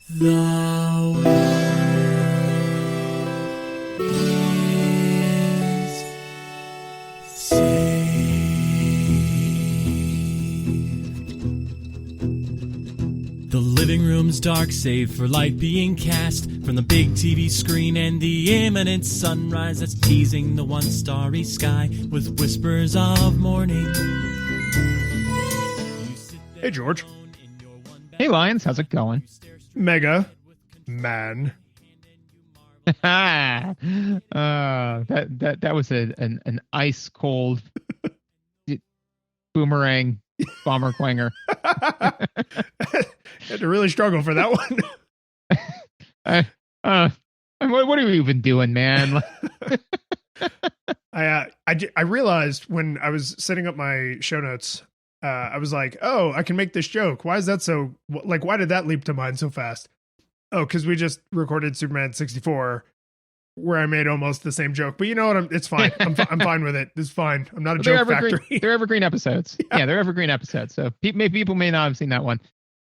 The world is saved. The living room's dark, save for light being cast from the big TV screen and the imminent sunrise that's teasing the one starry sky with whispers of morning. Hey, George. Hey, Lions, how's it going? Mega Man. that was an ice cold boomerang bomber clanger. Had to really struggle for that one. What are you even doing, man? I realized when I was setting up my show notes, I was like, oh, I can make this joke. Why is that so, like, why did that leap to mind so fast? Oh, because we just recorded Superman 64 where I made almost the same joke. But you know what? It's fine. I'm fine with it. It's fine. I'm not a joke factory. They're evergreen episodes. Yeah, they're evergreen episodes. So people may not have seen that one.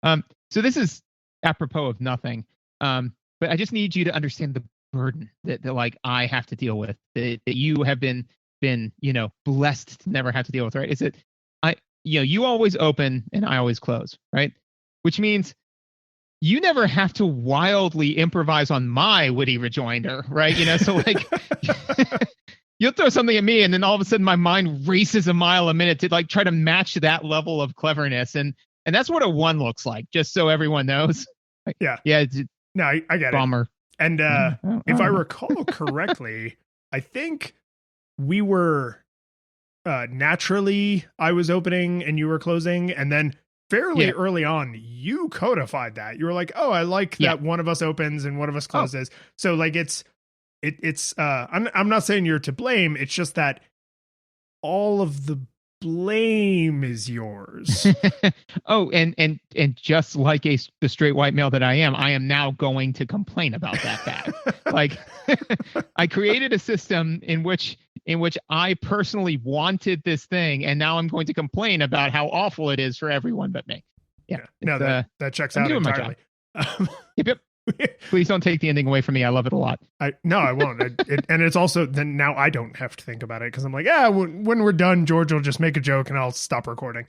So this is apropos of nothing. But I just need you to understand the burden that like I have to deal with, that you have been blessed to never have to deal with, right? Is it you always open and I always close, right? Which means you never have to wildly improvise on my witty rejoinder, right? So like you'll throw something at me and then all of a sudden my mind races a mile a minute to like try to match that level of cleverness. And that's what a 1 looks like, just so everyone knows. Yeah. No, I get bummer. it. And if I recall correctly, I think we were naturally, I was opening and you were closing, and then fairly early on, you codified that. You were like, "Oh, I like that one of us opens and one of us closes." So like it's I'm not saying you're to blame. It's just that all of the blame is yours. Oh, and just like the straight white male that I am now going to complain about that fact. Like I created a system in which I personally wanted this thing, and now I'm going to complain about how awful it is for everyone but me. Yeah. No, that checks out entirely. Yep. Please don't take the ending away from me. I love it a lot. I won't. And it's also then now I don't have to think about it because I'm like, when we're done, George will just make a joke and I'll stop recording.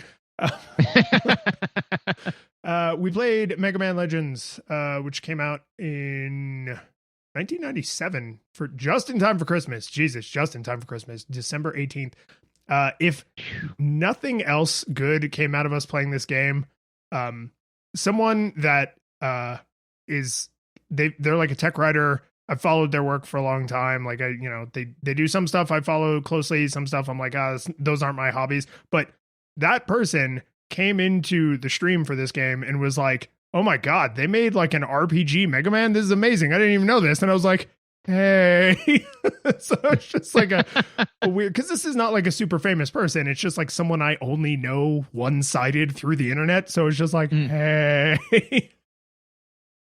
We played Mega Man Legends, which came out in 1997 for just in time for Christmas. Jesus, just in time for Christmas, December 18th. If nothing else good came out of us playing this game, someone that they're like a tech writer. I've followed their work for a long time. Like they do some stuff I follow closely, some stuff I'm like, those aren't my hobbies. But that person came into the stream for this game and was like, oh my God, they made like an RPG Mega Man. This is amazing. I didn't even know this. And I was like, hey. So it's just like a weird, because this is not like a super famous person. It's just like someone I only know one-sided through the internet. So it's just like, hey.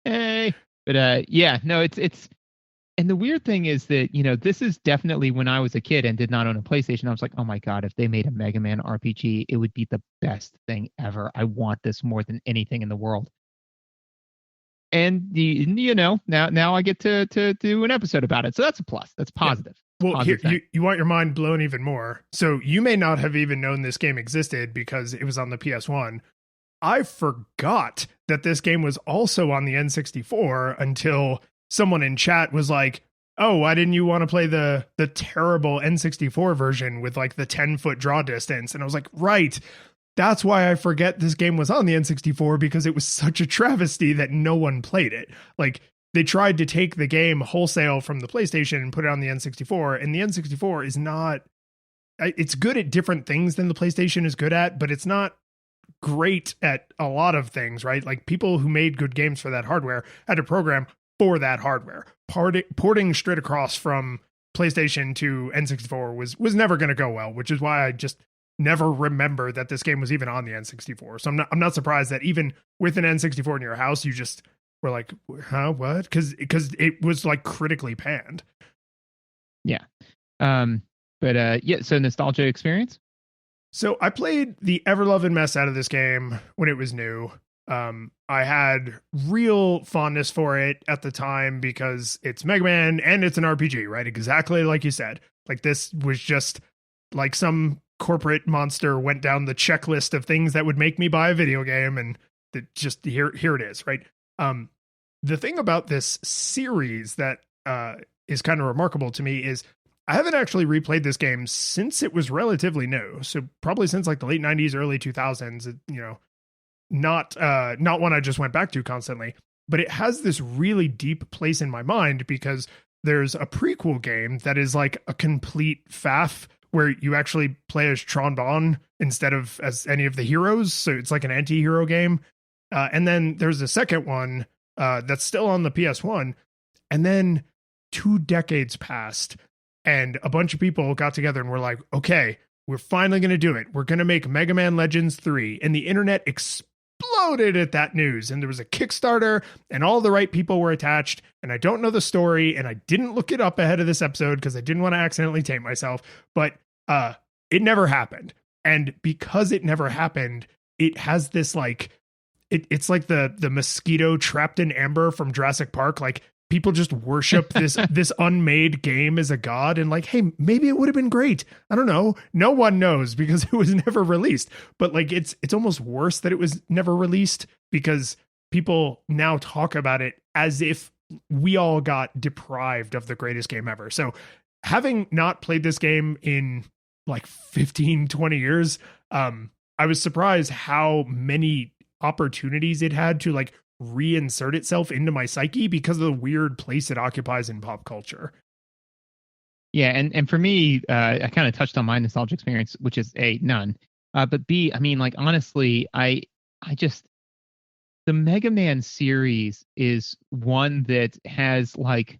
Hey. But it's and the weird thing is that, this is definitely when I was a kid and did not own a PlayStation. I was like, oh my God, if they made a Mega Man RPG, it would be the best thing ever. I want this more than anything in the world. And now I get to do an episode about it. So that's a plus. That's positive. Yeah. Well, here, you want your mind blown even more. So you may not have even known this game existed because it was on the PS1. I forgot that this game was also on the N64 until someone in chat was like, oh, why didn't you want to play the terrible N64 version with like the 10-foot draw distance? And I was like, right. That's why I forget this game was on the N64, because it was such a travesty that no one played it. Like they tried to take the game wholesale from the PlayStation and put it on the N64, and the N64 is not, it's good at different things than the PlayStation is good at, but it's not great at a lot of things, right? Like people who made good games for that hardware had to program for that hardware. Porting straight across from PlayStation to N64 was never going to go well, which is why I just never remember that this game was even on the N64. So I'm not surprised that even with an N64 in your house, you just were like, huh, what? Because it was like critically panned. Yeah. So nostalgia experience? So I played the ever-loving mess out of this game when it was new. I had real fondness for it at the time because it's Mega Man and it's an RPG, right? Exactly like you said. Like this was just like some corporate monster went down the checklist of things that would make me buy a video game, and that just here it is, right? The thing about this series that is kind of remarkable to me is I haven't actually replayed this game since it was relatively new. So probably since like the late 90s, early 2000s, not one I just went back to constantly, but it has this really deep place in my mind because there's a prequel game that is like a complete faff where you actually play as Tron Bonne instead of as any of the heroes. So it's like an anti-hero game. And then there's a second one that's still on the PS1. And then 2 decades passed and a bunch of people got together and were like, okay, we're finally going to do it. We're going to make Mega Man Legends 3. And the internet exploded at that news. And there was a Kickstarter and all the right people were attached. And I don't know the story. And I didn't look it up ahead of this episode because I didn't want to accidentally taint myself. But it never happened. And because it never happened, it has this like, it's like the mosquito trapped in amber from Jurassic Park. Like people just worship this unmade game as a god and like, hey, maybe it would have been great. I don't know. No one knows because it was never released. But like it's almost worse that it was never released because people now talk about it as if we all got deprived of the greatest game ever. So having not played this game in like 15, 20 years, I was surprised how many opportunities it had to like reinsert itself into my psyche because of the weird place it occupies in pop culture. Yeah, and for me, I kind of touched on my nostalgia experience, which is A, none. But B, I mean, like honestly, I just the Mega Man series is one that has like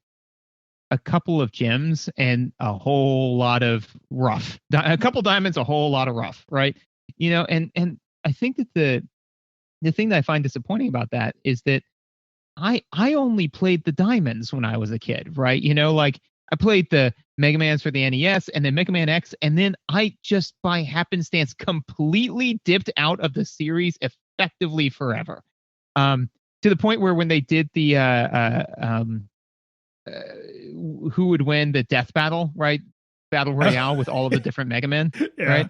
a couple of gems and a whole lot of rough. A couple diamonds, a whole lot of rough, right? And I think that the thing that I find disappointing about that is that I only played the diamonds when I was a kid, right? Like I played the Mega Mans for the NES and then Mega Man X, and then I just by happenstance completely dipped out of the series effectively forever. To the point where when they did the who would win the death battle, right? Battle Royale with all of the different Mega Men, yeah. Right?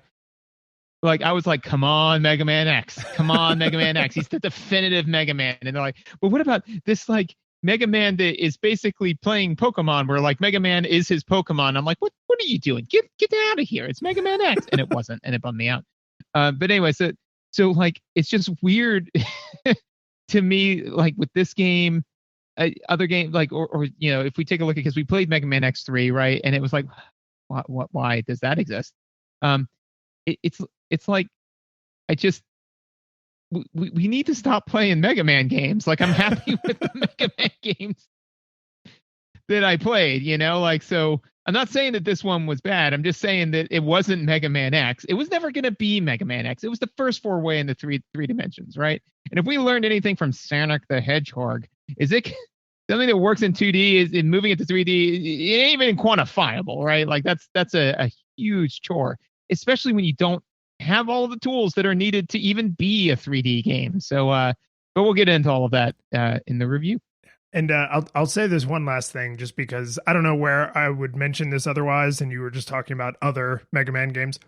Like I was like, come on, Mega Man X. Come on, Mega Man X. He's the definitive Mega Man. And they're like, well, what about this like Mega Man that is basically playing Pokemon where like Mega Man is his Pokemon? I'm like, what are you doing? Get out of here. It's Mega Man X. And it wasn't, and it bummed me out. But anyway, so like it's just weird to me, like with this game, other game, like or if we take a look at, because we played Mega Man X3, right? And it was like, why does that exist? It's like we need to stop playing Mega Man games. Like I'm happy with the Mega Man games that I played, like, so I'm not saying that this one was bad. I'm just saying that it wasn't Mega Man X. It was never going to be Mega Man X. It was the first foray in the three dimensions, right? And if we learned anything from Sonic the Hedgehog, is it something that works in 2D is in moving it to 3D? It ain't even quantifiable, right? Like that's a huge chore, especially when you don't have all of the tools that are needed to even be a 3D game. So, but we'll get into all of that in the review. And I'll say this one last thing, just because I don't know where I would mention this otherwise, and you were just talking about other Mega Man games.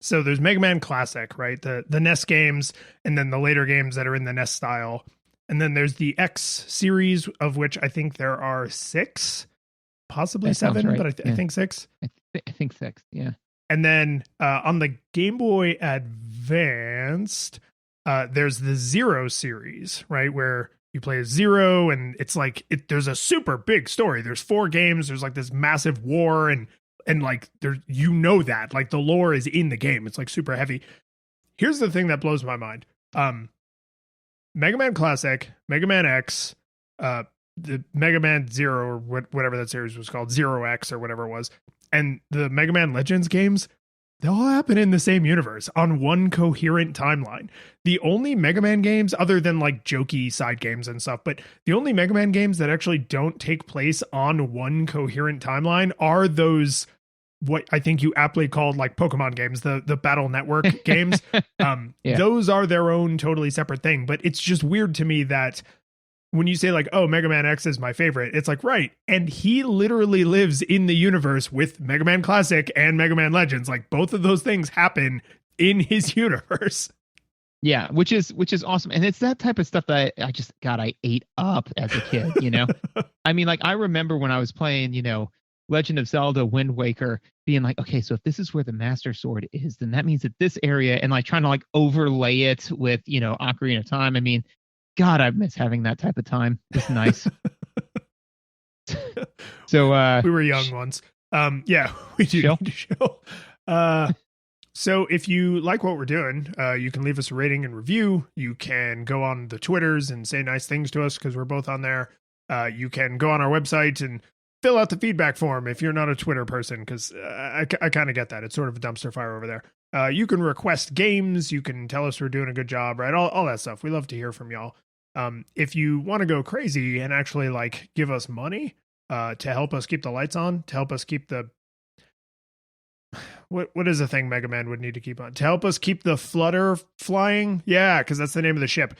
So there's Mega Man Classic, right? The NES games, and then the later games that are in the NES style. And then there's the X series, of which I think there are 6, possibly that 7, right. But I think 6. I think 6, yeah. And then on the Game Boy Advanced, there's the Zero series, right? Where you play as Zero, and it's like there's a super big story. There's 4 games. There's like this massive war, and like there's that like the lore is in the game. It's like super heavy. Here's the thing that blows my mind: Mega Man Classic, Mega Man X, the Mega Man Zero or whatever that series was called, Zero X or whatever it was. And the Mega Man Legends games, they all happen in the same universe on one coherent timeline. The only Mega Man games, other than like jokey side games and stuff, but the only Mega Man games that actually don't take place on one coherent timeline are those what I think you aptly called like Pokemon games, the Battle Network games. Yeah. Those are their own totally separate thing. But it's just weird to me that when you say like, oh, Mega Man X is my favorite, it's like, right. And he literally lives in the universe with Mega Man Classic and Mega Man Legends. Like both of those things happen in his universe. Yeah, which is awesome. And it's that type of stuff that I ate up as a kid, you know? I mean, like I remember when I was playing, you know, Legend of Zelda Wind Waker, being like, okay, so if this is where the Master Sword is, then that means that this area, and like trying to like overlay it with, you know, Ocarina of Time. I mean, God, I miss having that type of time. It's nice. So we were young once. Yeah, we do need to show. So if you like what we're doing, you can leave us a rating and review. You can go on the Twitters and say nice things to us because we're both on there. You can go on our website and fill out the feedback form if you're not a Twitter person, because I kind of get that. It's sort of a dumpster fire over there. You can request games. You can tell us we're doing a good job, right? All that stuff. We love to hear from y'all. If you want to go crazy and actually like give us money to help us keep the lights on, to help us keep the what is the thing Mega Man would need to keep on? To help us keep the flutter flying? Yeah, because that's the name of the ship.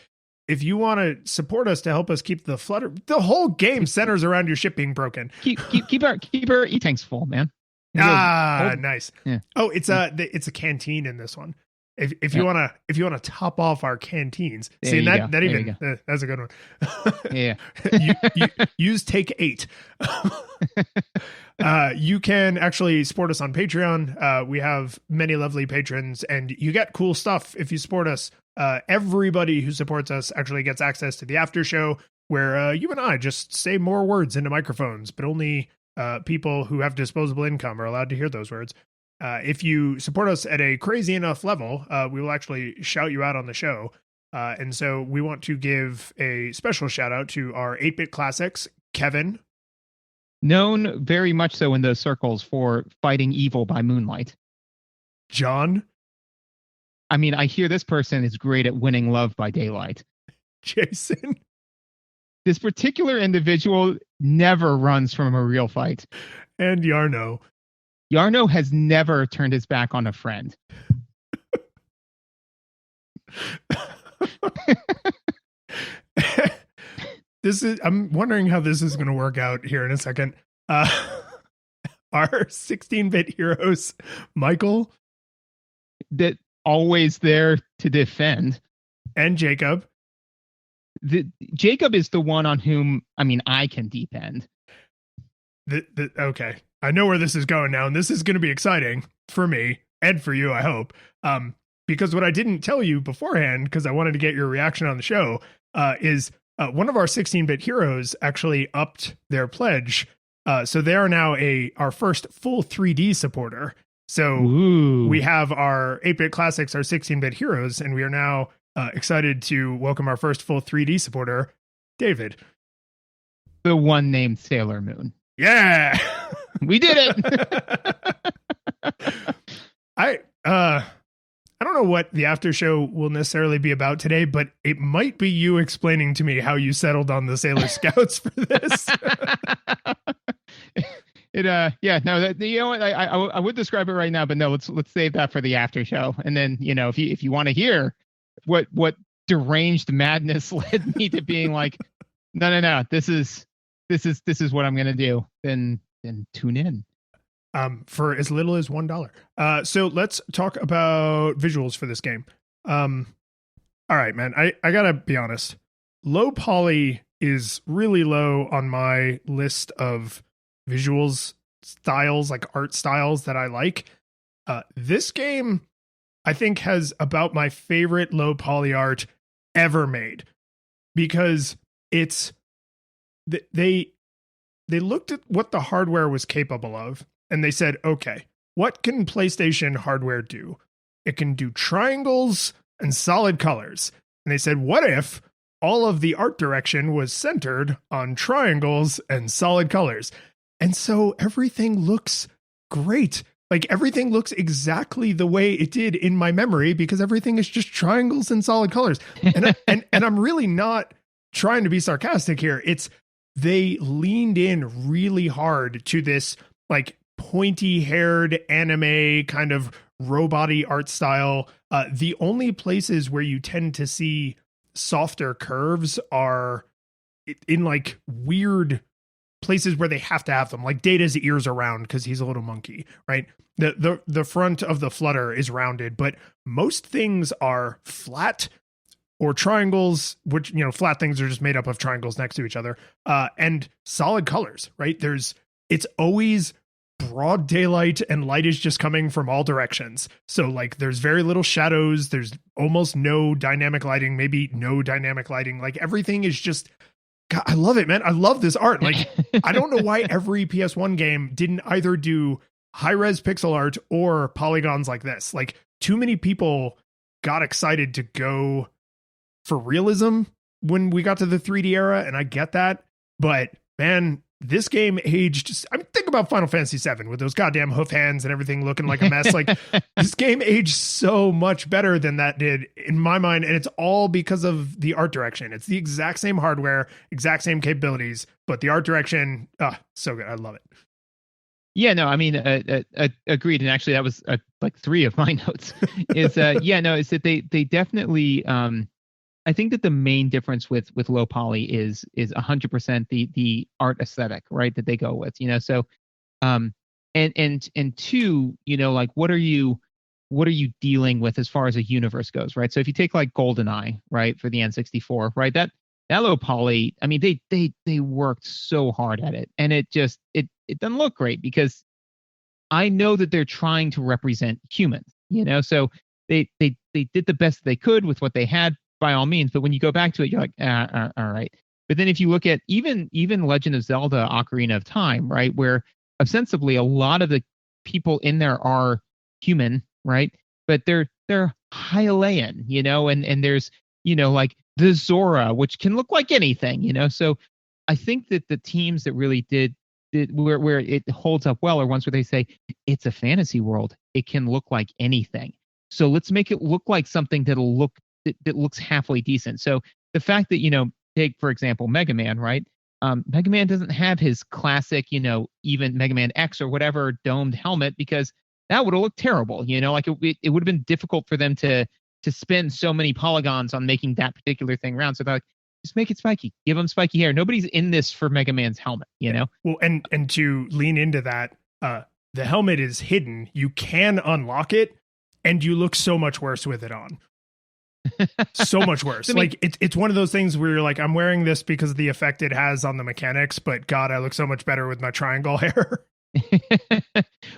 If you want to support us to help us keep the flutter, the whole game centers around your ship being broken. Keep our e-tanks full, man. Nice. Yeah. Oh, it's a canteen in this one. If you wanna top off our canteens, there see that's a good one. Yeah. Use take 8. You can actually support us on Patreon. We have many lovely patrons, and you get cool stuff if you support us. Everybody who supports us actually gets access to the after show, where you and I just say more words into microphones, but only people who have disposable income are allowed to hear those words. If you support us at a crazy enough level, we will actually shout you out on the show. And so we want to give a special shout out to our 8-Bit Classics, Kevin. Known very much so in those circles for fighting evil by moonlight. John. I mean, I hear this person is great at winning love by daylight. Jason. This particular individual never runs from a real fight. And Yarno. Yarno has never turned his back on a friend. I'm wondering how this is going to work out here in a second. Our 16-bit heroes, Michael. That always there to defend. And Jacob. Jacob is the one on whom, I mean, I can depend. Okay. I know where this is going now, and this is going to be exciting for me and for you, I hope. Because what I didn't tell you beforehand, because I wanted to get your reaction on the show, is one of our 16-bit heroes actually upped their pledge. So they are now our first full 3D supporter. So we have our 8-Bit Classics, our 16-bit heroes, and we are now excited to welcome our first full 3D supporter, David. The one named Sailor Moon. Yeah! We did it! I don't know what the after show will necessarily be about today, but it might be you explaining to me how you settled on the Sailor Scouts for this. I would describe it right now, but no, let's save that for the after show. And then, you know, if you want to hear what deranged madness led me to being like, no, this is what I'm gonna do, then tune in. For as little as $1. So let's talk about visuals for this game. All right, man. I gotta be honest. Low poly is really low on my list of visuals styles, like art styles that I like. This game, I think, has about my favorite low poly art ever made, because it's they looked at what the hardware was capable of, and they said, okay, what can PlayStation hardware do? It can do triangles and solid colors. And they said, what if all of the art direction was centered on triangles and solid colors? And so everything looks great. Like everything looks exactly the way it did in my memory, because everything is just triangles and solid colors. And and I'm really not trying to be sarcastic here. They leaned in really hard to this like pointy-haired anime kind of robot-y art style. The only places where you tend to see softer curves are in like weird places where they have to have them, like Data's ears are round because he's a little monkey, right? The front of the Flutter is rounded, but most things are flat or triangles, which, you know, flat things are just made up of triangles next to each other, and solid colors, right? It's always broad daylight and light is just coming from all directions. So like there's very little shadows. There's almost no dynamic lighting, maybe no dynamic lighting. Like everything is just, God, I love it, man. I love this art. Like, I don't know why every PS1 game didn't either do high-res pixel art or polygons like this. Like, too many people got excited to go for realism when we got to the 3D era, and I get that. But, man, this game aged... I mean, think about Final Fantasy VII with those goddamn hoof hands and everything looking like a mess. Like, this game aged so much better than that did, in my mind, and it's all because of the art direction. It's the exact same hardware, exact same capabilities, but the art direction, so good. I love it. Yeah, no, I mean, agreed. And actually, that was like 3 of my notes. Is is that they definitely. I think that the main difference with low poly is 100% the art aesthetic, right? That they go with, you know. So, and two, you know, like what are you dealing with as far as a universe goes, right? So if you take like GoldenEye, right, for the N64, right, that low poly, I mean, they worked so hard at it, and it doesn't look great because I know that they're trying to represent humans, you know. So they did the best they could with what they had, by all means. But when you go back to it, you're like, all right. But then if you look at even Legend of Zelda Ocarina of Time, right, where ostensibly a lot of the people in there are human, right, but they're Hylian, you know, and there's, you know, like the Zora, which can look like anything, you know. So I think that the teams that really did where it holds up well are ones where they say it's a fantasy world, it can look like anything, so let's make it look like something that looks halfway decent. So the fact that, you know, take for example Mega Man, right? Mega Man doesn't have his classic, you know, even Mega Man X or whatever domed helmet, because that would have looked terrible, you know. Like it would have been difficult for them to spend so many polygons on making that particular thing round. So they're like, just make it spiky, give him spiky hair. Nobody's in this for Mega Man's helmet, you know. Well, and to lean into that, the helmet is hidden. You can unlock it, and you look so much worse with it on. So much worse. I mean, like it's one of those things where you're like, I'm wearing this because of the effect it has on the mechanics, but God, I look so much better with my triangle hair.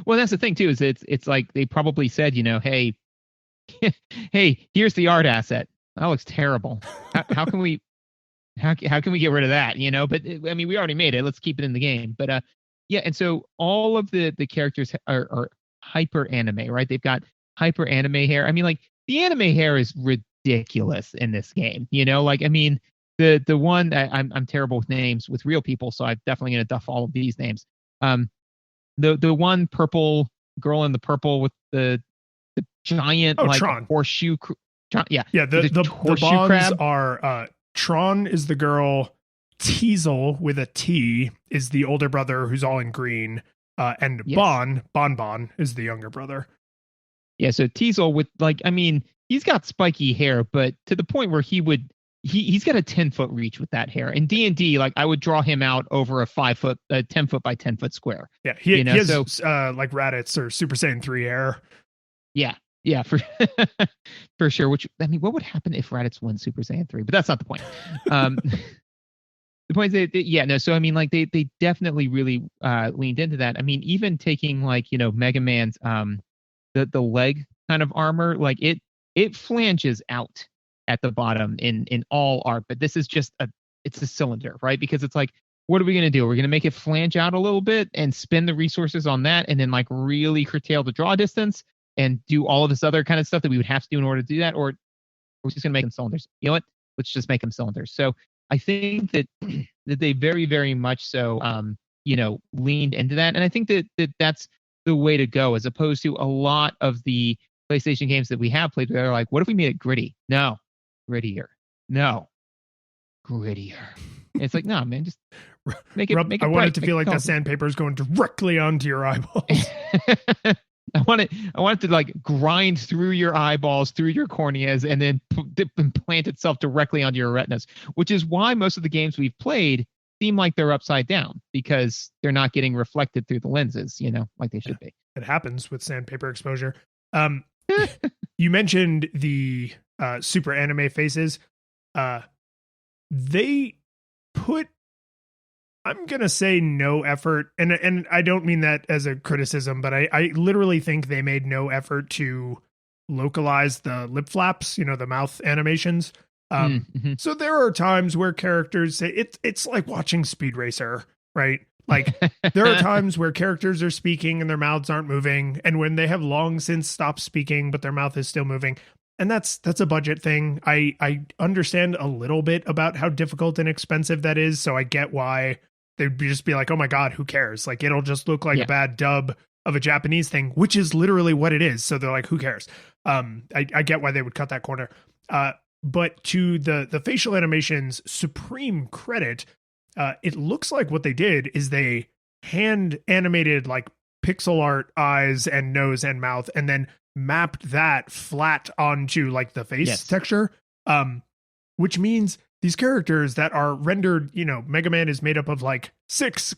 Well, that's the thing too, is it's like they probably said, you know, hey, here's the art asset. That looks terrible. How can we get rid of that? You know, but I mean, we already made it. Let's keep it in the game. But yeah, and so all of the characters are hyper anime, right? They've got hyper anime hair. I mean, like the anime hair is ridiculous in this game. You know, like I mean, the one I'm terrible with names with real people, so I'm definitely gonna duff all of these names. The one purple girl in the purple with the giant like Tron. horseshoe. Yeah. The bonds are Tron is the girl, Teasel with a T is the older brother who's all in green, and yes. Bon is the younger brother. Yeah, so Teasel with like, I mean, he's got spiky hair, but to the point where he's got a 10-foot reach with that hair. In D&D, like I would draw him out over a 10-foot by 10-foot square. Yeah, he has like Raditz or Super Saiyan 3 hair. Yeah, for for sure. Which, I mean, what would happen if Raditz won Super Saiyan 3? But that's not the point. The point is so I mean, like they definitely really leaned into that. I mean, even taking like, you know, Mega Man's the leg kind of armor, like it flanges out at the bottom in all art, but this is just it's a cylinder, right? Because it's like, what are we going to do? We're going to make it flange out a little bit and spend the resources on that, and then like really curtail the draw distance and do all of this other kind of stuff that we would have to do in order to do that, or we're just going to make them cylinders. You know what? Let's just make them cylinders. So I think that they very, very much so, you know, leaned into that, and I think that that's the way to go, as opposed to a lot of the PlayStation games that we have played. They're like, what if we made it gritty? No, grittier. No, grittier. It's like, no, man, just make it. Rob, Make it I want bright, it to make feel it like the colorful. sandpaper is going directly onto your eyeballs. I want it to like grind through your eyeballs, through your corneas, and then implant itself directly onto your retinas. Which is why most of the games we've played seem like they're upside down because they're not getting reflected through the lenses, like they should be. It happens with sandpaper exposure. You mentioned the super anime faces. They put, I'm gonna say, no effort, and I don't mean that as a criticism, but I literally think they made no effort to localize the lip flaps, the mouth animations. So there are times where characters say it's like watching Speed Racer, right? Like there are times where characters are speaking and their mouths aren't moving, and when they have long since stopped speaking but their mouth is still moving. And that's a budget thing. I understand a little bit about how difficult and expensive that is, so I get why they'd just be like, oh my God, who cares? Like, it'll just look like a bad dub of a Japanese thing, which is literally what it is. So they're like, who cares? I get why they would cut that corner. But to the facial animations supreme credit, it looks like what they did is they hand animated like pixel art eyes and nose and mouth, and then mapped that flat onto like the face texture. Which means these characters that are rendered, Mega Man is made up of like 6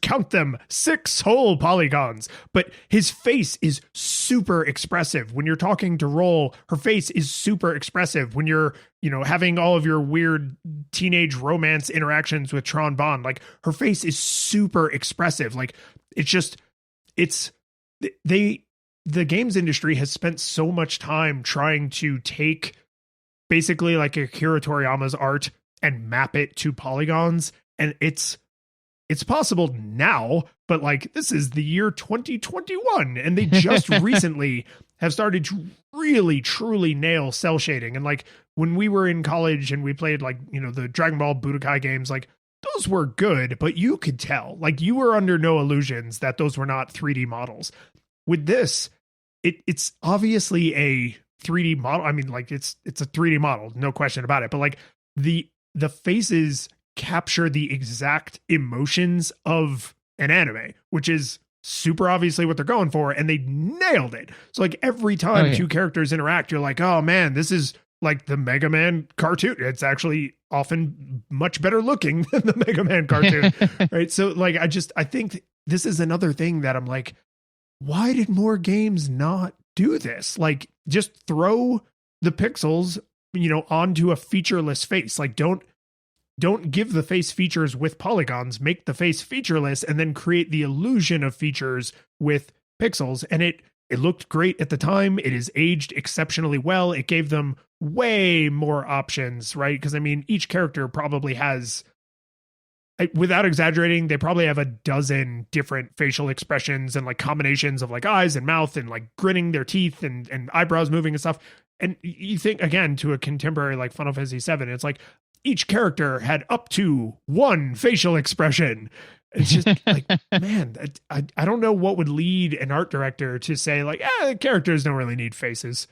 whole polygons, but his face is super expressive. When you're talking to Roll, her face is super expressive. When you're, having all of your weird teenage romance interactions with Tron Bond, like her face is super expressive. Like the games industry has spent so much time trying to take basically like Akira Toriyama's art and map it to polygons, and it's possible now, but like this is the year 2021, and they just recently have started to really truly nail cell shading. And like when we were in college and we played like the Dragon Ball Budokai games, like those were good, but you could tell, like you were under no illusions that those were not 3D models. With this, it's obviously a 3D model. I mean, like it's a 3D model, no question about it. But like the faces capture the exact emotions of an anime, which is super obviously what they're going for, and they nailed it. So like every time two characters interact, you're like, oh man, this is like the Mega Man cartoon. It's actually often much better looking than the Mega Man cartoon, right? So like I think this is another thing that I'm like, why did more games not do this? Like just throw the pixels, onto a featureless face. Like don't give the face features with polygons, make the face featureless, and then create the illusion of features with pixels. And it looked great at the time. It is aged exceptionally well. It gave them way more options, right? Because I mean, each character probably has, without exaggerating, they probably have a dozen different facial expressions and like combinations of like eyes and mouth and like gritting their teeth and eyebrows moving and stuff. And you think again to a contemporary like Final Fantasy VII, it's like each character had up to one facial expression. It's just like, man, I don't know what would lead an art director to say like, characters don't really need faces.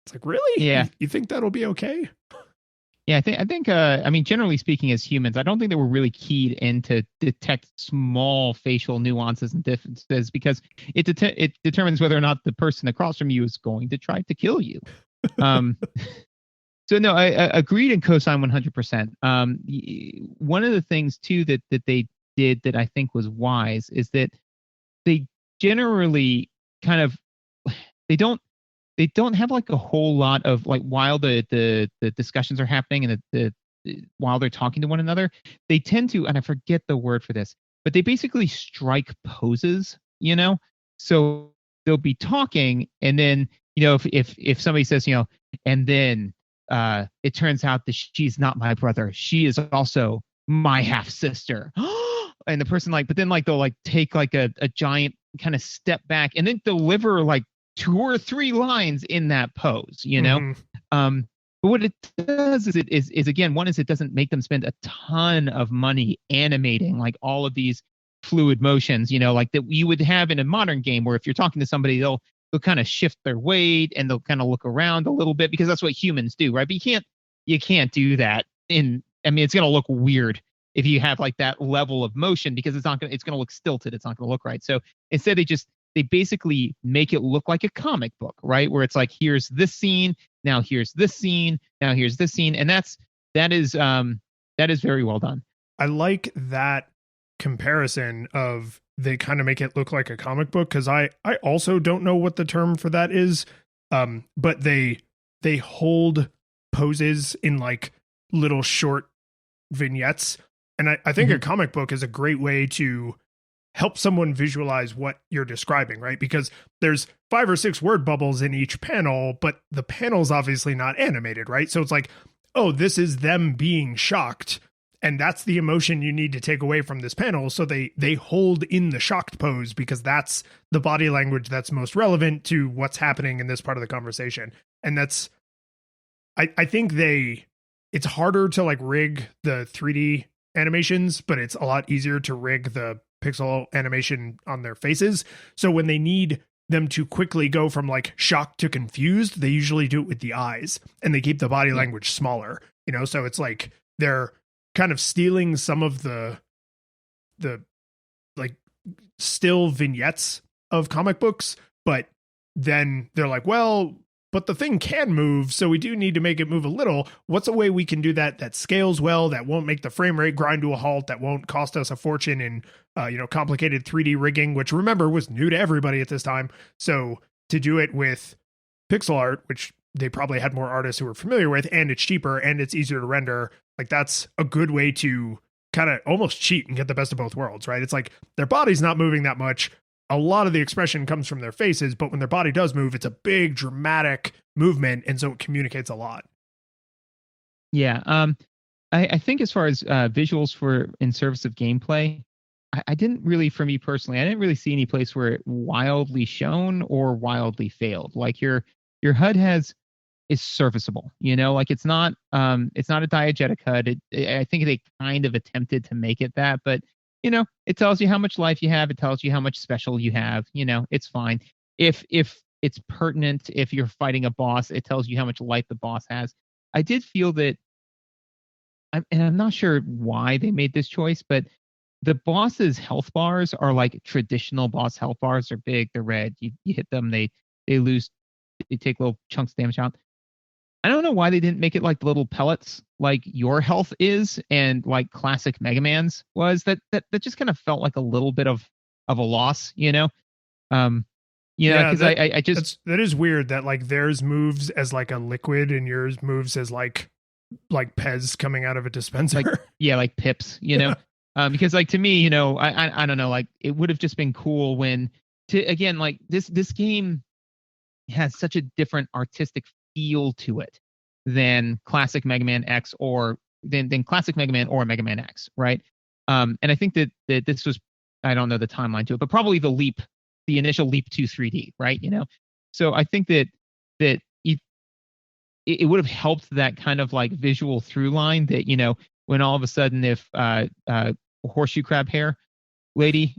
It's like, really? Yeah. You think that'll be okay? Yeah, I think. I mean, generally speaking, as humans, I don't think that we're really keyed in to detect small facial nuances and differences because it determines whether or not the person across from you is going to try to kill you. So no, I agreed and co-signed 100%. One of the things too that they did that I think was wise is that they generally kind of they don't have like a whole lot of like while the discussions are happening and the while they're talking to one another, they tend to, and I forget the word for this, but they basically strike poses, so they'll be talking and then, if somebody says, and then it turns out that she's not my brother, she is also my half sister. And the person but then they'll like take like a giant kind of step back and then deliver like 2 or 3 lines in that pose, Mm-hmm. But what it does is again, one is it doesn't make them spend a ton of money animating like all of these fluid motions, like that you would have in a modern game where if you're talking to somebody, they'll kind of shift their weight and they'll kind of look around a little bit because that's what humans do, right? But you can't do that in I mean, it's going to look weird if you have like that level of motion because it's going to look stilted. It's not going to look right. So instead they basically make it look like a comic book, right? Where it's like, here's this scene, now here's this scene, now here's this scene. And that is very well done. I like that comparison of they kind of make it look like a comic book, because I also don't know what the term for that is. But they hold poses in like little short vignettes. And I think a comic book is a great way to help someone visualize what you're describing, right? Because there's 5 or 6 word bubbles in each panel, but the panel's obviously not animated, right? So it's like, oh, this is them being shocked. And that's the emotion you need to take away from this panel. So they hold in the shocked pose because that's the body language that's most relevant to what's happening in this part of the conversation. And that's, I think it's harder to like rig the 3D animations, but it's a lot easier to rig the pixel animation on their faces. So when they need them to quickly go from like shocked to confused, they usually do it with the eyes, and they keep the body language smaller, so it's like they're kind of stealing some of the like still vignettes of comic books, but then they're like, well, but the thing can move, so we do need to make it move a little. What's a way we can do that scales well, that won't make the frame rate grind to a halt, that won't cost us a fortune in complicated 3D rigging, which, remember, was new to everybody at this time. So to do it with pixel art, which they probably had more artists who were familiar with, and it's cheaper and it's easier to render, like that's a good way to kind of almost cheat and get the best of both worlds, right? It's like their body's not moving that much. A lot of the expression comes from their faces, but when their body does move, it's a big dramatic movement, and so it communicates a lot. Yeah, I think as far as visuals for in service of gameplay, I didn't really, for me personally, I didn't really see any place where it wildly shone or wildly failed. Like your HUD is serviceable, like it's not a diegetic HUD. I think they kind of attempted to make it that, but it tells you how much life you have. It tells you how much special you have. It's fine. If it's pertinent, if you're fighting a boss, it tells you how much life the boss has. I did feel that, and I'm not sure why they made this choice, but the boss's health bars are like traditional boss health bars. They're big, they're red. You hit them, they take little chunks of damage out. I don't know why they didn't make it like the little pellets like your health is and like classic Mega Man's was. That just kind of felt like a little bit of a loss, because that is weird that like theirs moves as like a liquid and yours moves as like Pez coming out of a dispenser. Like Pips, because like to me, I don't know, like it would have just been cool when again, like this game has such a different artistic feel to it than classic Mega Man X or than classic Mega Man or Mega Man X, right? And I think that this was, I don't know the timeline to it, but probably the initial leap to 3D, right? So I think that it would have helped that kind of like visual through line that when all of a sudden if horseshoe crab hair lady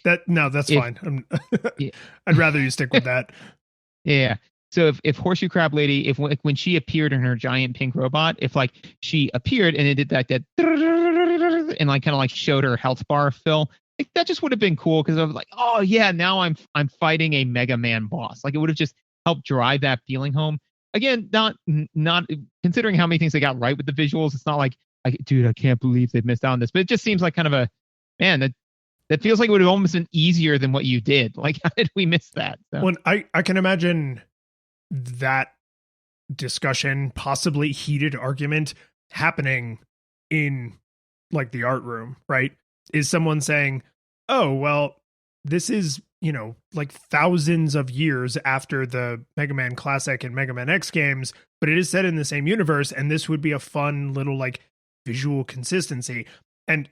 that's fine. I'd rather you stick with that. Yeah. So if Horseshoe Crab Lady, when she appeared in her giant pink robot, if like she appeared and it did that and like kind of like showed her health bar fill, like that just would have been cool because I was like, oh yeah, now I'm fighting a Mega Man boss. Like it would have just helped drive that feeling home. Again, not considering how many things they got right with the visuals, it's not like, dude, I can't believe they missed out on this. But it just seems like kind of a, man, that feels like it would have almost been easier than what you did. Like, how did we miss that? So. Well, I can imagine that discussion, possibly heated argument, happening in like the art room, right? Is someone saying, oh, well, this is, like thousands of years after the Mega Man Classic and Mega Man X games, but it is set in the same universe, and this would be a fun little like visual consistency. And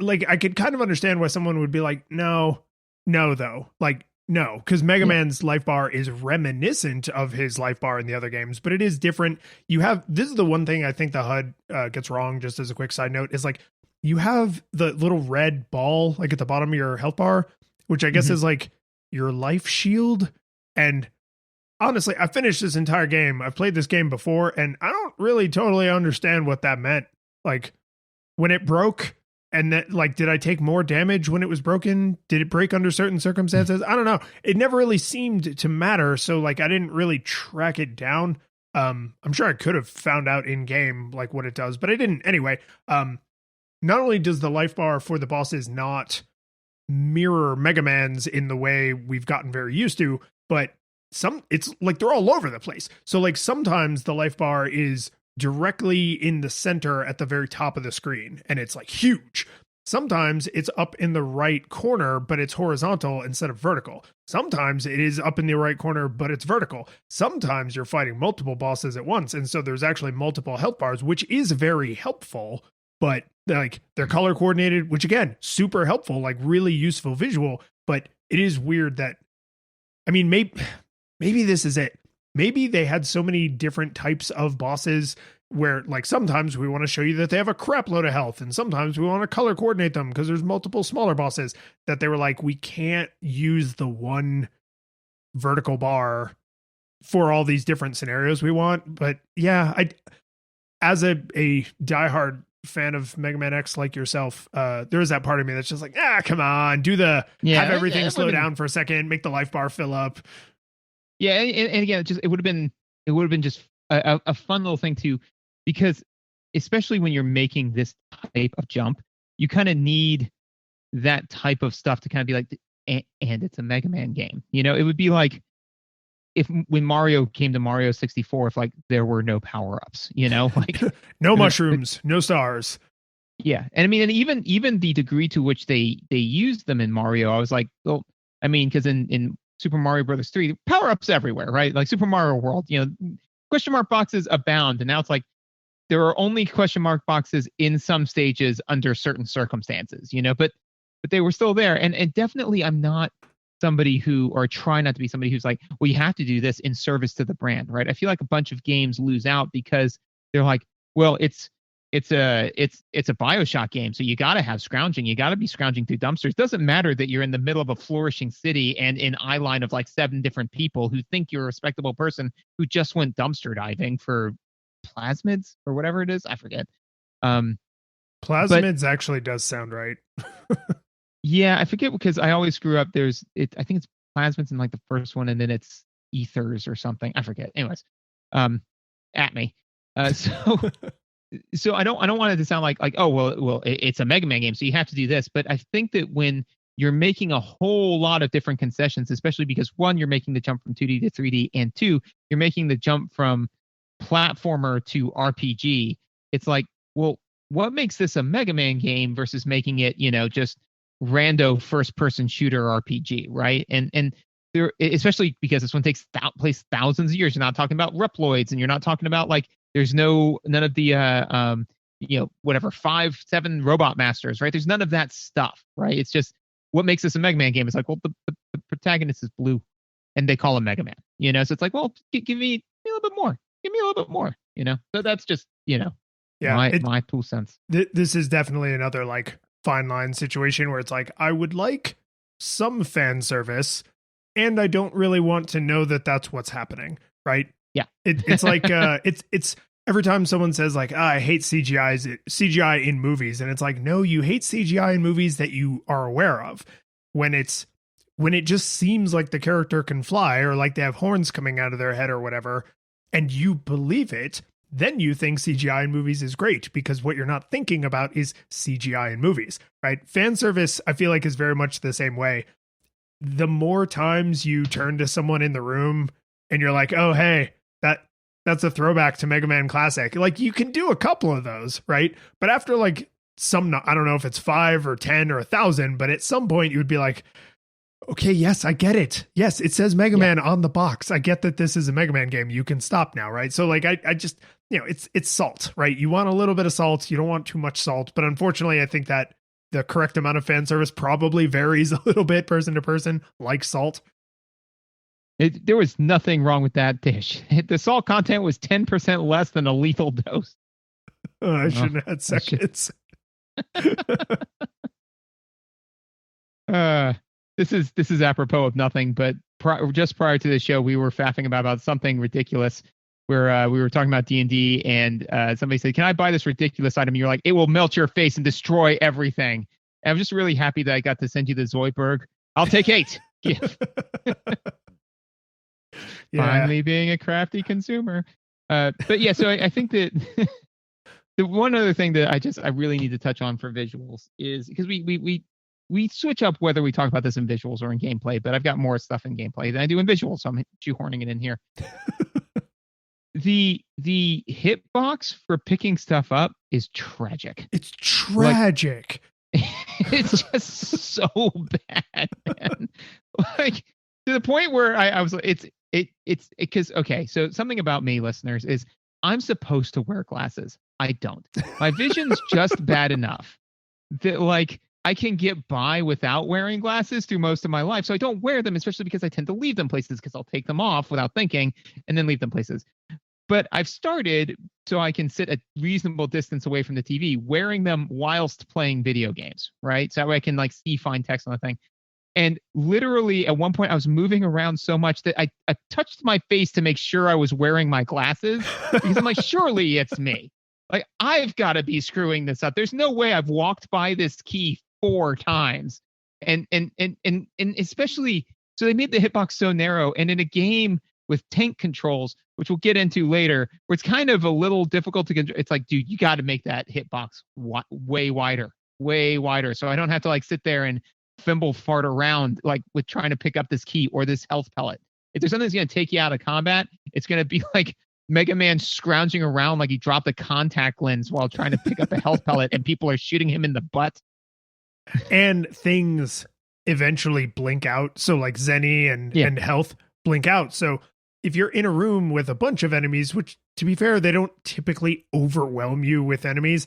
like I could kind of understand why someone would be like, no, though. Like, no, because Mega Man's life bar is reminiscent of his life bar in the other games, but it is different. This is the one thing I think the HUD gets wrong, just as a quick side note, is like you have the little red ball like at the bottom of your health bar, which I guess is like your life shield. And honestly, I finished this entire game. I've played this game before, and I don't really totally understand what that meant. Like, when it broke, and that, like, did I take more damage when it was broken? Did it break under certain circumstances? I don't know. It never really seemed to matter, so like I didn't really track it down. I'm sure I could have found out in game like what it does, but I didn't. Anyway, not only does the life bar for the bosses not mirror Mega Man's in the way we've gotten very used to, but it's like they're all over the place. So like sometimes the life bar is directly in the center at the very top of the screen and it's like huge. Sometimes it's up in the right corner, but it's horizontal instead of vertical. Sometimes it is up in the right corner, but it's vertical. Sometimes you're fighting multiple bosses at once. And so there's actually multiple health bars, which is very helpful, but like they're color coordinated, which again, super helpful, like really useful visual. But it is weird that, I mean, maybe this is it. Maybe they had so many different types of bosses where like sometimes we want to show you that they have a crap load of health and sometimes we want to color coordinate them because there's multiple smaller bosses, that they were like, we can't use the one vertical bar for all these different scenarios we want. But yeah, as a diehard fan of Mega Man X like yourself, there is that part of me that's just like, come on, have everything slow down for a second, make the life bar fill up. Yeah, and again, it would have been just a fun little thing too, because especially when you're making this type of jump, you kind of need that type of stuff to kind of be like, and it's a Mega Man game. You know, it would be like when Mario came to Mario 64, if like there were no power-ups, you know, like no mushrooms, no stars. Yeah, and I mean, and even the degree to which they used them in Mario, I was like, well, I mean, because in Super Mario Brothers 3, power-ups everywhere, right? Like Super Mario World, you know, question mark boxes abound, and now it's like there are only question mark boxes in some stages under certain circumstances, you know, but they were still there, and definitely I'm not somebody who, or try not to be somebody who's like, well, you have to do this in service to the brand, right? I feel like a bunch of games lose out because they're like, well, it's a BioShock game, so you got to have scrounging. You got to be scrounging through dumpsters. Doesn't matter that you're in the middle of a flourishing city and in eye line of like 7 different people who think you're a respectable person who just went dumpster diving for plasmids or whatever it is. I forget. Plasmids actually does sound right. Yeah, I forget because I always screw up. I think it's plasmids in like the first one, and then it's ethers or something. I forget. Anyways, at me. So I don't want it to sound like oh well it's a Mega Man game, so you have to do this. But I think that when you're making a whole lot of different concessions, especially because 1, you're making the jump from 2D to 3D, and 2, you're making the jump from platformer to RPG. It's like, well, what makes this a Mega Man game versus making it, you know, just rando first person shooter RPG, right? And there, especially because this one takes place thousands of years. You're not talking about Reploids, and you're not talking about like there's none of the you know, whatever 5-7 robot masters, right? There's none of that stuff, right? It's just what makes this a Mega Man game is like, well, the protagonist is blue and they call him Mega Man, you know? So it's like, well, give me a little bit more. Give me a little bit more, you know? So that's just, you know, my 2 cents. This is definitely another like fine line situation where it's like, I would like some fan service and I don't really want to know that that's what's happening, right? Yeah. It's like it's every time someone says like, I hate CGI in movies, and it's like, no, you hate CGI in movies that you are aware of. When it just seems like the character can fly or like they have horns coming out of their head or whatever, and you believe it, then you think CGI in movies is great, because what you're not thinking about is CGI in movies, right? Fan service, I feel like, is very much the same way. The more times you turn to someone in the room and you're like, oh, hey, that's a throwback to Mega Man Classic. Like, you can do a couple of those, right? But after like I don't know if it's 5 or 10 or 1,000, but at some point you would be like, okay, yes, I get it. Yes, it says Mega Man on the box. I get that this is a Mega Man game. You can stop now, right? So like, I just, you know, it's salt, right? You want a little bit of salt. You don't want too much salt. But unfortunately, I think that the correct amount of fan service probably varies a little bit person to person, like salt. There was nothing wrong with that dish. The salt content was 10% less than a lethal dose. I shouldn't have had seconds. This is apropos of nothing, but just prior to the show, we were faffing about something ridiculous where we were talking about D&D, and somebody said, "Can I buy this ridiculous item?" You're like, "It will melt your face and destroy everything." And I'm just really happy that I got to send you the Zoidberg. I'll take 8. Gift. Finally being a crafty consumer. But yeah, so I think that the one other thing that I really need to touch on for visuals is because we switch up whether we talk about this in visuals or in gameplay, but I've got more stuff in gameplay than I do in visuals, so I'm shoehorning it in here. The hitbox for picking stuff up is tragic. It's tragic. It's just so bad, man. Like to the point where I was like, it's because okay, so something about me, listeners, is I'm supposed to wear glasses. I don't. My vision's just bad enough that like I can get by without wearing glasses through most of my life. So I don't wear them, especially because I tend to leave them places because I'll take them off without thinking and then leave them places. But I've started so I can sit a reasonable distance away from the TV wearing them whilst playing video games, right? So that way I can like see fine text on the thing. And literally at one point I was moving around so much that I touched my face to make sure I was wearing my glasses because I'm like, surely it's me. Like I've got to be screwing this up. There's no way I've walked by this key 4 times. And especially, so they made the hitbox so narrow, and in a game with tank controls, which we'll get into later, where it's kind of a little difficult to control. It's like, dude, you got to make that hitbox way wider. So I don't have to like sit there and fimble fart around like with trying to pick up this key or this health pellet. If there's something that's going to take you out of combat, it's going to be like Mega Man scrounging around like he dropped a contact lens while trying to pick up a health pellet and people are shooting him in the butt. And things eventually blink out. So like Zenny and health blink out. So if you're in a room with a bunch of enemies, which to be fair, they don't typically overwhelm you with enemies.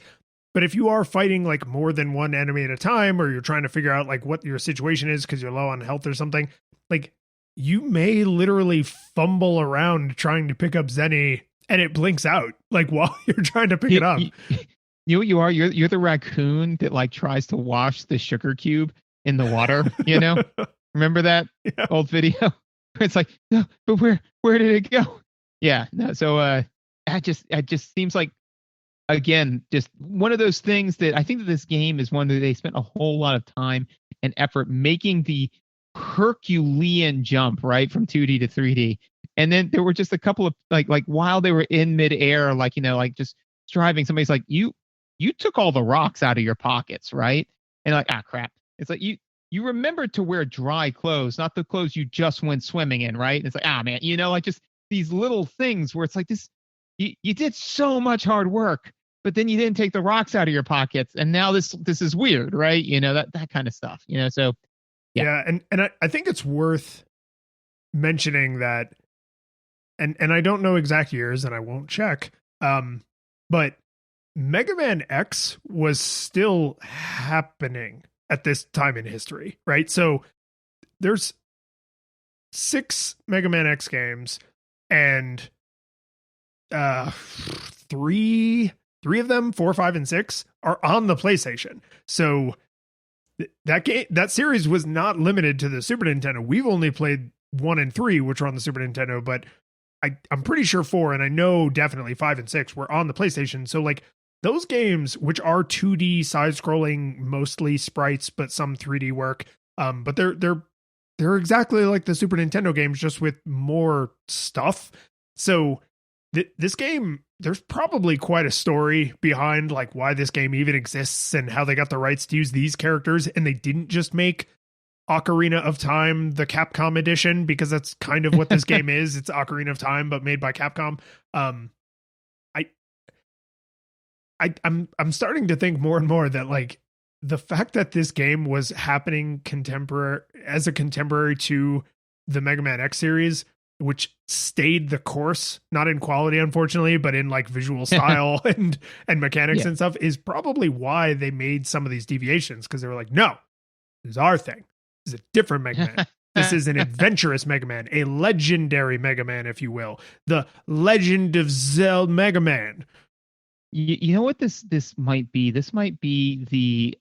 But if you are fighting like more than one enemy at a time, or you're trying to figure out like what your situation is because you're low on health or something, like you may literally fumble around trying to pick up Zenny and it blinks out like while you're trying to pick it up. You know what you are? You're the raccoon that like tries to wash the sugar cube in the water, you know? Remember that old video? It's like, no, but where did it go? Yeah, no, so it just seems like, again, just one of those things that I think that this game is one that they spent a whole lot of time and effort making the Herculean jump, right, from 2D to 3D. And then there were just a couple of like while they were in midair, like, you know, like just striving, somebody's like, you took all the rocks out of your pockets, right? And like, crap. It's like you remembered to wear dry clothes, not the clothes you just went swimming in, right? And it's like, man, you know, like just these little things where it's like this, you did so much hard work, but then you didn't take the rocks out of your pockets, and now this is weird, right? You know, that kind of stuff, you know. So yeah, and I think it's worth mentioning that, and I don't know exact years, and I won't check, but Mega Man X was still happening at this time in history, right? So there's 6 Mega Man X games, and three of them, 4, 5, and 6, are on the PlayStation. So that series was not limited to the Super Nintendo. We've only played 1 and 3, which are on the Super Nintendo, but I'm pretty sure 4, and I know definitely 5 and 6 were on the PlayStation. So like those games, which are 2D side-scrolling, mostly sprites, but some 3D work, but they're exactly like the Super Nintendo games, just with more stuff. So this game, there's probably quite a story behind like why this game even exists and how they got the rights to use these characters, and they didn't just make Ocarina of Time the Capcom edition, because that's kind of what this game is. It's Ocarina of Time, but made by Capcom. I'm starting to think more and more that like the fact that this game was happening contemporary to the Mega Man X series, which stayed the course, not in quality, unfortunately, but in like visual style and mechanics and stuff, is probably why they made some of these deviations. Because they were like, no, this is our thing. This is a different Mega Man. This is an adventurous Mega Man, a legendary Mega Man, if you will. The Legend of Zelda Mega Man. You know what this might be? This might be the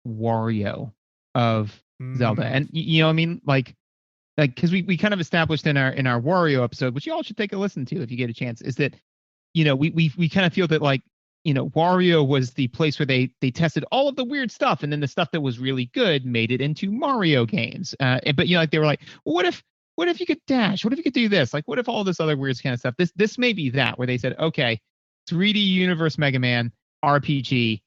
Wario of Zelda. And, you know, I mean, like, like, because we kind of established in our Wario episode, which you all should take a listen to if you get a chance, is that, we kind of feel that, like, Wario was the place where they tested all of the weird stuff, and then the stuff that was really good made it into Mario games. But like they were like, well, what if you could dash? What if you could do this? Like, what if all this other weird kind of stuff? This may be that, where they said, okay, 3D universe Mega Man RPG,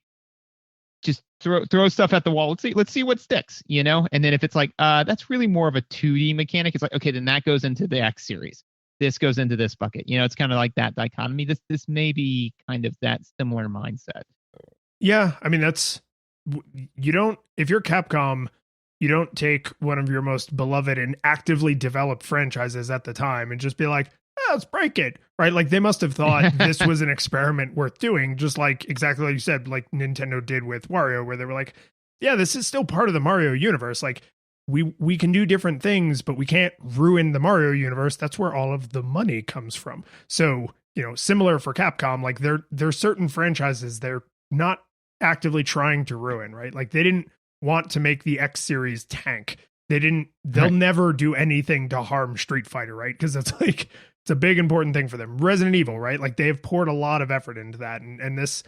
just throw stuff at the wall. Let's see what sticks, And then if it's like, that's really more of a 2D mechanic, it's like, okay, then that goes into the X series. This goes into this bucket. It's kind of like that dichotomy. This may be kind of that similar mindset. Yeah, I mean, if you're Capcom, you don't take one of your most beloved and actively developed franchises at the time and just be like, let's break it, right? Like, they must have thought this was an experiment worth doing, just like exactly like you said, like Nintendo did with Wario, where they were like, yeah, this is still part of the Mario universe. Like, we can do different things, but we can't ruin the Mario universe. That's where all of the money comes from. So, similar for Capcom, like there's certain franchises they're not actively trying to ruin, right? Like, they didn't want to make the X series tank. They'll right. never do anything to harm Street Fighter, right? Because that's like, it's a big important thing for them. Resident Evil, right? Like, they've poured a lot of effort into that. And this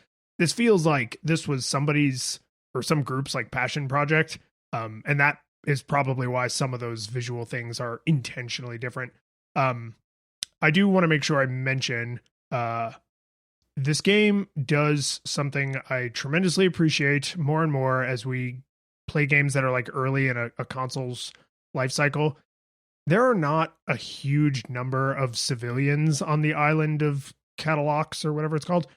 feels like this was somebody's or some group's like passion project. And that is probably why some of those visual things are intentionally different. I do want to make sure I mention this game does something I tremendously appreciate more and more as we play games that are like early in a console's life cycle. There are not a huge number of civilians on the island of Catalox or whatever it's called.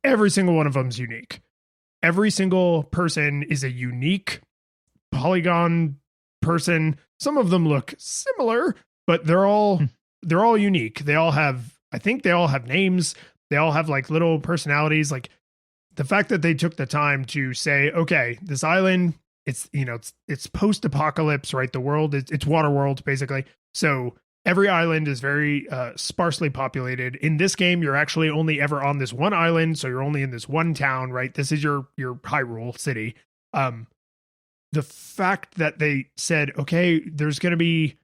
Every single one of them is unique. Every single person is a unique polygon person. Some of them look similar, but they're all unique. They all have names. They all have like little personalities. Like, the fact that they took the time to say, okay, this island, it's post-apocalypse, right? The world it's Waterworld basically. So every island is very sparsely populated. In this game, you're actually only ever on this one island, so you're only in this one town, right? This is your Hyrule city. The fact that they said, okay, there's going to be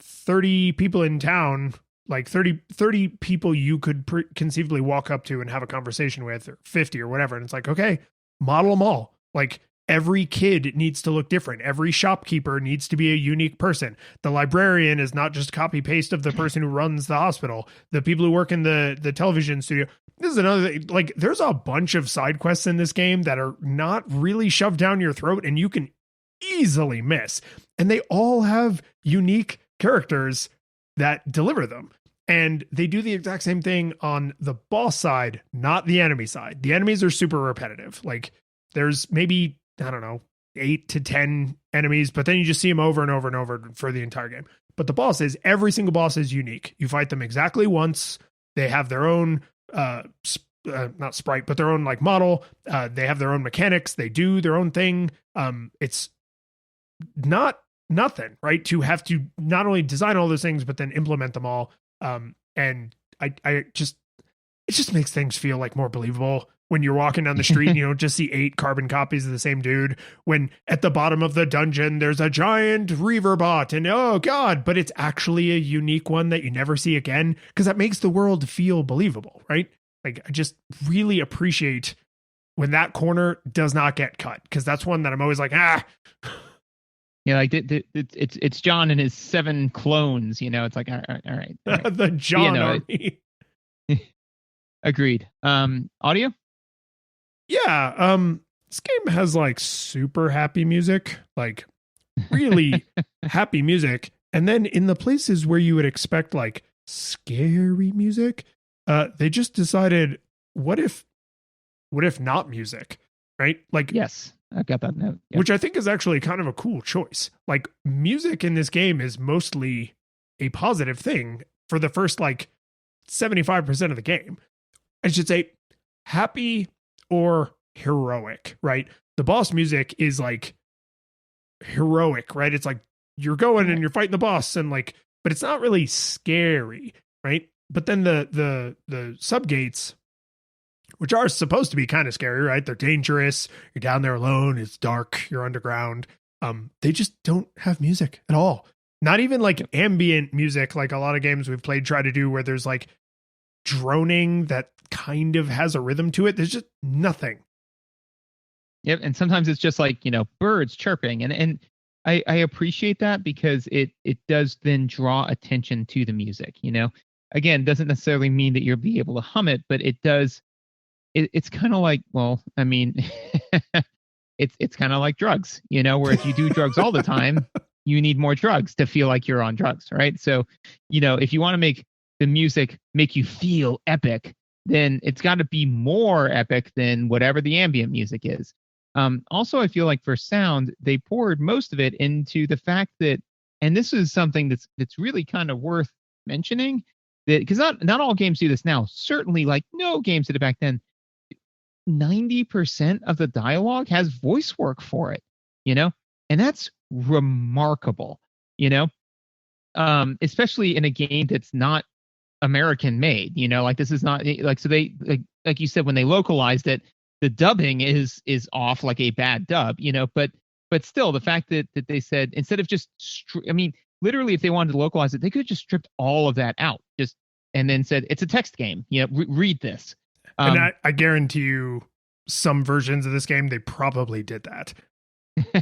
30 people in town, like 30 people you could conceivably walk up to and have a conversation with, or 50 or whatever. And it's like, okay, model them all. Like, every kid needs to look different. Every shopkeeper needs to be a unique person. The librarian is not just copy paste of the person who runs the hospital. The people who work in the television studio. This is another thing. Like, there's a bunch of side quests in this game that are not really shoved down your throat and you can easily miss. And they all have unique characters that deliver them. And they do the exact same thing on the boss side, not the enemy side. The enemies are super repetitive. Like, there's maybe, I don't know, 8 to 10 enemies, but then you just see them over and over and over for the entire game. But the bosses, every single boss is unique. You fight them exactly once. They have their own, not sprite, but their own like model. They have their own mechanics. They do their own thing. It's not nothing, right? To have to not only design all those things, but then implement them all. And it just makes things feel like more believable when you're walking down the street and you don't just see 8 carbon copies of the same dude. When at the bottom of the dungeon, there's a giant Reaver bot and oh God, but it's actually a unique one that you never see again. Cause that makes the world feel believable, right? Like, I just really appreciate when that corner does not get cut. Cause that's one that I'm always like, Yeah, like it's John and his 7 clones. It's like all right. The John army. Agreed. Audio. Yeah. This game has like super happy music, like really happy music, and then in the places where you would expect like scary music, they just decided, what if not music, right? Like, yes. I got that note. Yep. Which I think is actually kind of a cool choice. Like, music in this game is mostly a positive thing for the first like 75% of the game. I should say happy or heroic, right? The boss music is like heroic, right? It's like you're going and you're fighting the boss and like, but it's not really scary, right? But then the subgates, which are supposed to be kind of scary, right? They're dangerous. You're down there alone. It's dark. You're underground. They just don't have music at all. Not even like ambient music, like a lot of games we've played try to do, where there's like droning that kind of has a rhythm to it. There's just nothing. Yep, and sometimes it's just like, birds chirping, and I appreciate that because it does then draw attention to the music. Again, doesn't necessarily mean that you'll be able to hum it, but it does. It's kind of like, well, I mean, it's kind of like drugs, where if you do drugs all the time, you need more drugs to feel like you're on drugs, right? So, if you want to make the music make you feel epic, then it's got to be more epic than whatever the ambient music is. Also, I feel like for sound, they poured most of it into the fact that, and this is something that's really kind of worth mentioning, that because not all games do this now. Certainly, like no games did it back then. 90% of the dialogue has voice work for it, and that's remarkable, especially in a game that's not American made, like this is not like, so they like you said, when they localized it, the dubbing is off, like a bad dub, but still the fact that they said, instead of just literally, if they wanted to localize it, they could have just stripped all of that out, and then said it's a text game, read this. And I guarantee you some versions of this game, they probably did that.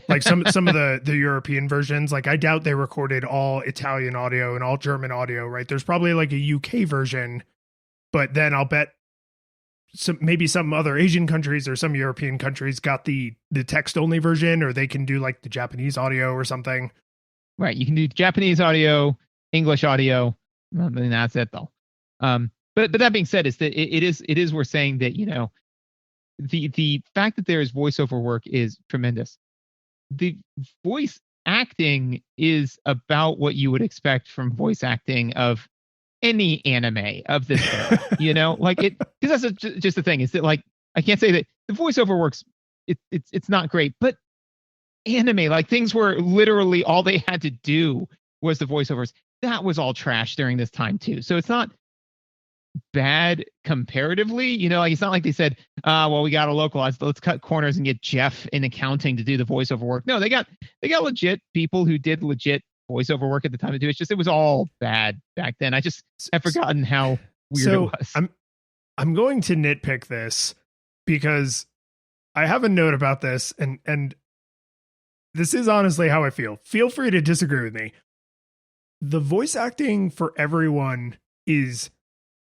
Like some of the European versions, like I doubt they recorded all Italian audio and all German audio, right? There's probably like a UK version, but then I'll bet maybe some other Asian countries or some European countries got the text only version, or they can do like the Japanese audio or something. Right. You can do Japanese audio, English audio. I mean, that's it though. But that being said, is that it is worth saying that, the fact that there is voiceover work is tremendous. The voice acting is about what you would expect from voice acting of any anime of this era, like it, because that's just the thing, is that like I can't say that the voiceover works, it's not great, but anime, like things where literally all they had to do was the voiceovers, that was all trash during this time too. So it's not bad comparatively, like it's not like they said, well, we got to localize, let's cut corners and get Jeff in accounting to do the voiceover work. No, they got legit people who did legit voiceover work at the time to do it. It's just, it was all bad back then. I just have forgotten how weird it was. I'm going to nitpick this because I have a note about this, and this is honestly how I feel. Feel free to disagree with me. The voice acting for everyone is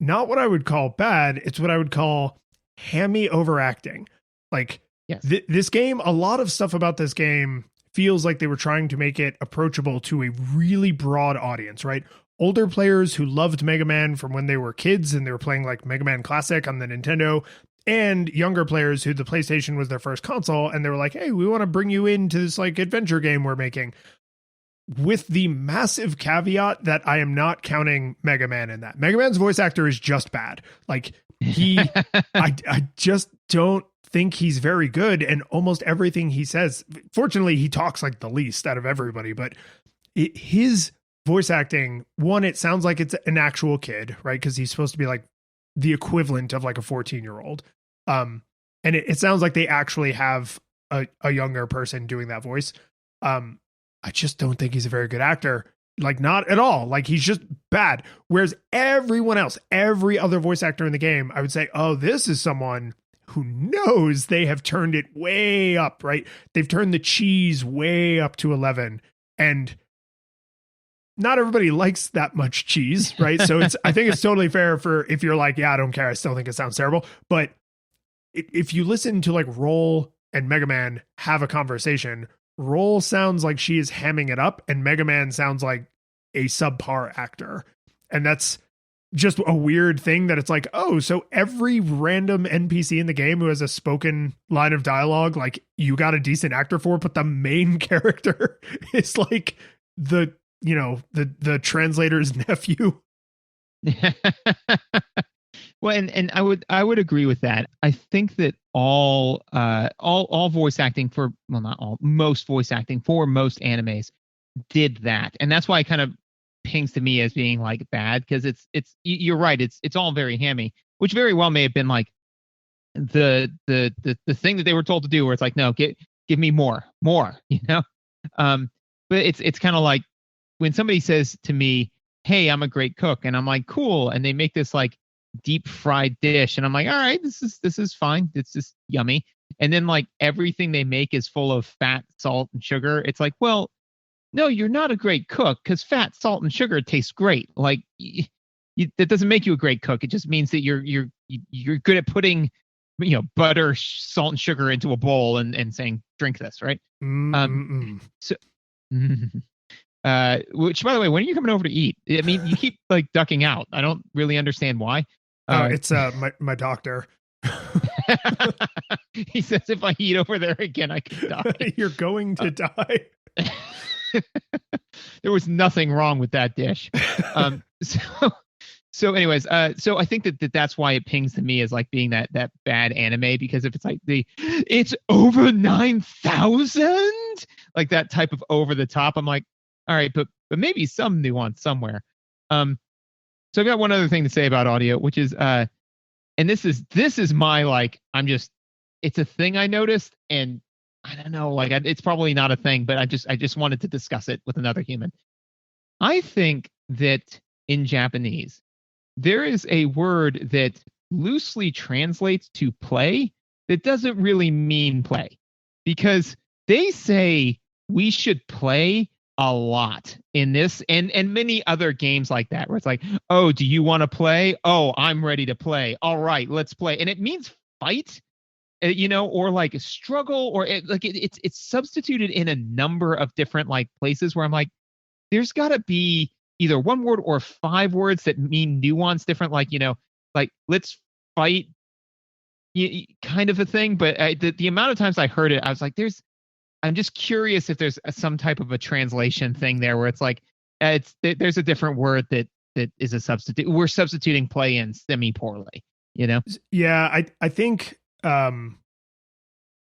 not what I would call bad. It's what I would call hammy overacting. Like, yes. This game, a lot of stuff about this game feels like they were trying to make it approachable to a really broad audience, right? Older players who loved Mega Man from when they were kids and they were playing like Mega Man Classic on the Nintendo, and younger players who the PlayStation was their first console, and they were like, hey, we want to bring you into this like adventure game we're making. With the massive caveat that I am not counting Mega Man in that. Mega Man's voice actor is just bad. Like I just don't think he's very good. And almost everything he says, fortunately, he talks like the least out of everybody, but his voice acting, one, it sounds like it's an actual kid, right? Because he's supposed to be like the equivalent of like a 14-year-old. And it sounds like they actually have a younger person doing that voice. I just don't think he's a very good actor. Like, not at all. Like, he's just bad. Whereas everyone else, every other voice actor in the game, I would say, oh, this is someone who knows they have turned it way up, right? They've turned the cheese way up to 11. And not everybody likes that much cheese, right? So I think it's totally fair for if you're like, yeah, I don't care, I still think it sounds terrible. But if you listen to like Roll and Mega Man have a conversation, Roll sounds like she is hamming it up, and Mega Man sounds like a subpar actor. And that's just a weird thing that it's like, oh, so every random NPC in the game who has a spoken line of dialogue, like you got a decent actor for, but the main character is like the translator's nephew. Well, and I would agree with that. I think that all voice acting for, well, not all, most voice acting for most animes did that, and that's why it kind of pings to me as being like bad, because it's you're right, it's all very hammy, which very well may have been like the thing that they were told to do, where it's like, no, give me more, but it's kind of like when somebody says to me, "Hey, I'm a great cook," and I'm like, "Cool," and they make this like deep fried dish, and I'm like, "All right, this is fine. It's just yummy." And then like everything they make is full of fat, salt, and sugar. It's like, well, no, you're not a great cook because fat, salt, and sugar taste great. Like that doesn't make you a great cook. It just means that you're good at putting, butter, salt, and sugar into a bowl and saying, "Drink this," right? So, which by the way, when are you coming over to eat? I mean, you keep like ducking out. I don't really understand why. It's my doctor. He says if I eat over there again, I could die. You're going to die. There was nothing wrong with that dish. So anyways, so I think that's why it pings to me as like being that bad anime, because if it's like it's over 9,000, like that type of over the top, I'm like, all right, but maybe some nuance somewhere. So I've got one other thing to say about audio, which is and this is my like, it's a thing I noticed, and I don't know, like it's probably not a thing, but I just wanted to discuss it with another human. I think that in Japanese, there is a word that loosely translates to play that doesn't really mean play, because they say we should play a lot in this and many other games like that, where it's like, oh, do you want to play? Oh, I'm ready to play. All right, let's play. And it means fight, or like struggle, or it's substituted in a number of different like places where I'm like, there's got to be either one word or 5 words that mean nuance different, like, like let's fight kind of a thing. But the amount of times I heard it, I was like, I'm just curious if there's some type of a translation thing there where it's like, there's a different word that is a substitute. We're substituting play in semi poorly, Yeah, I think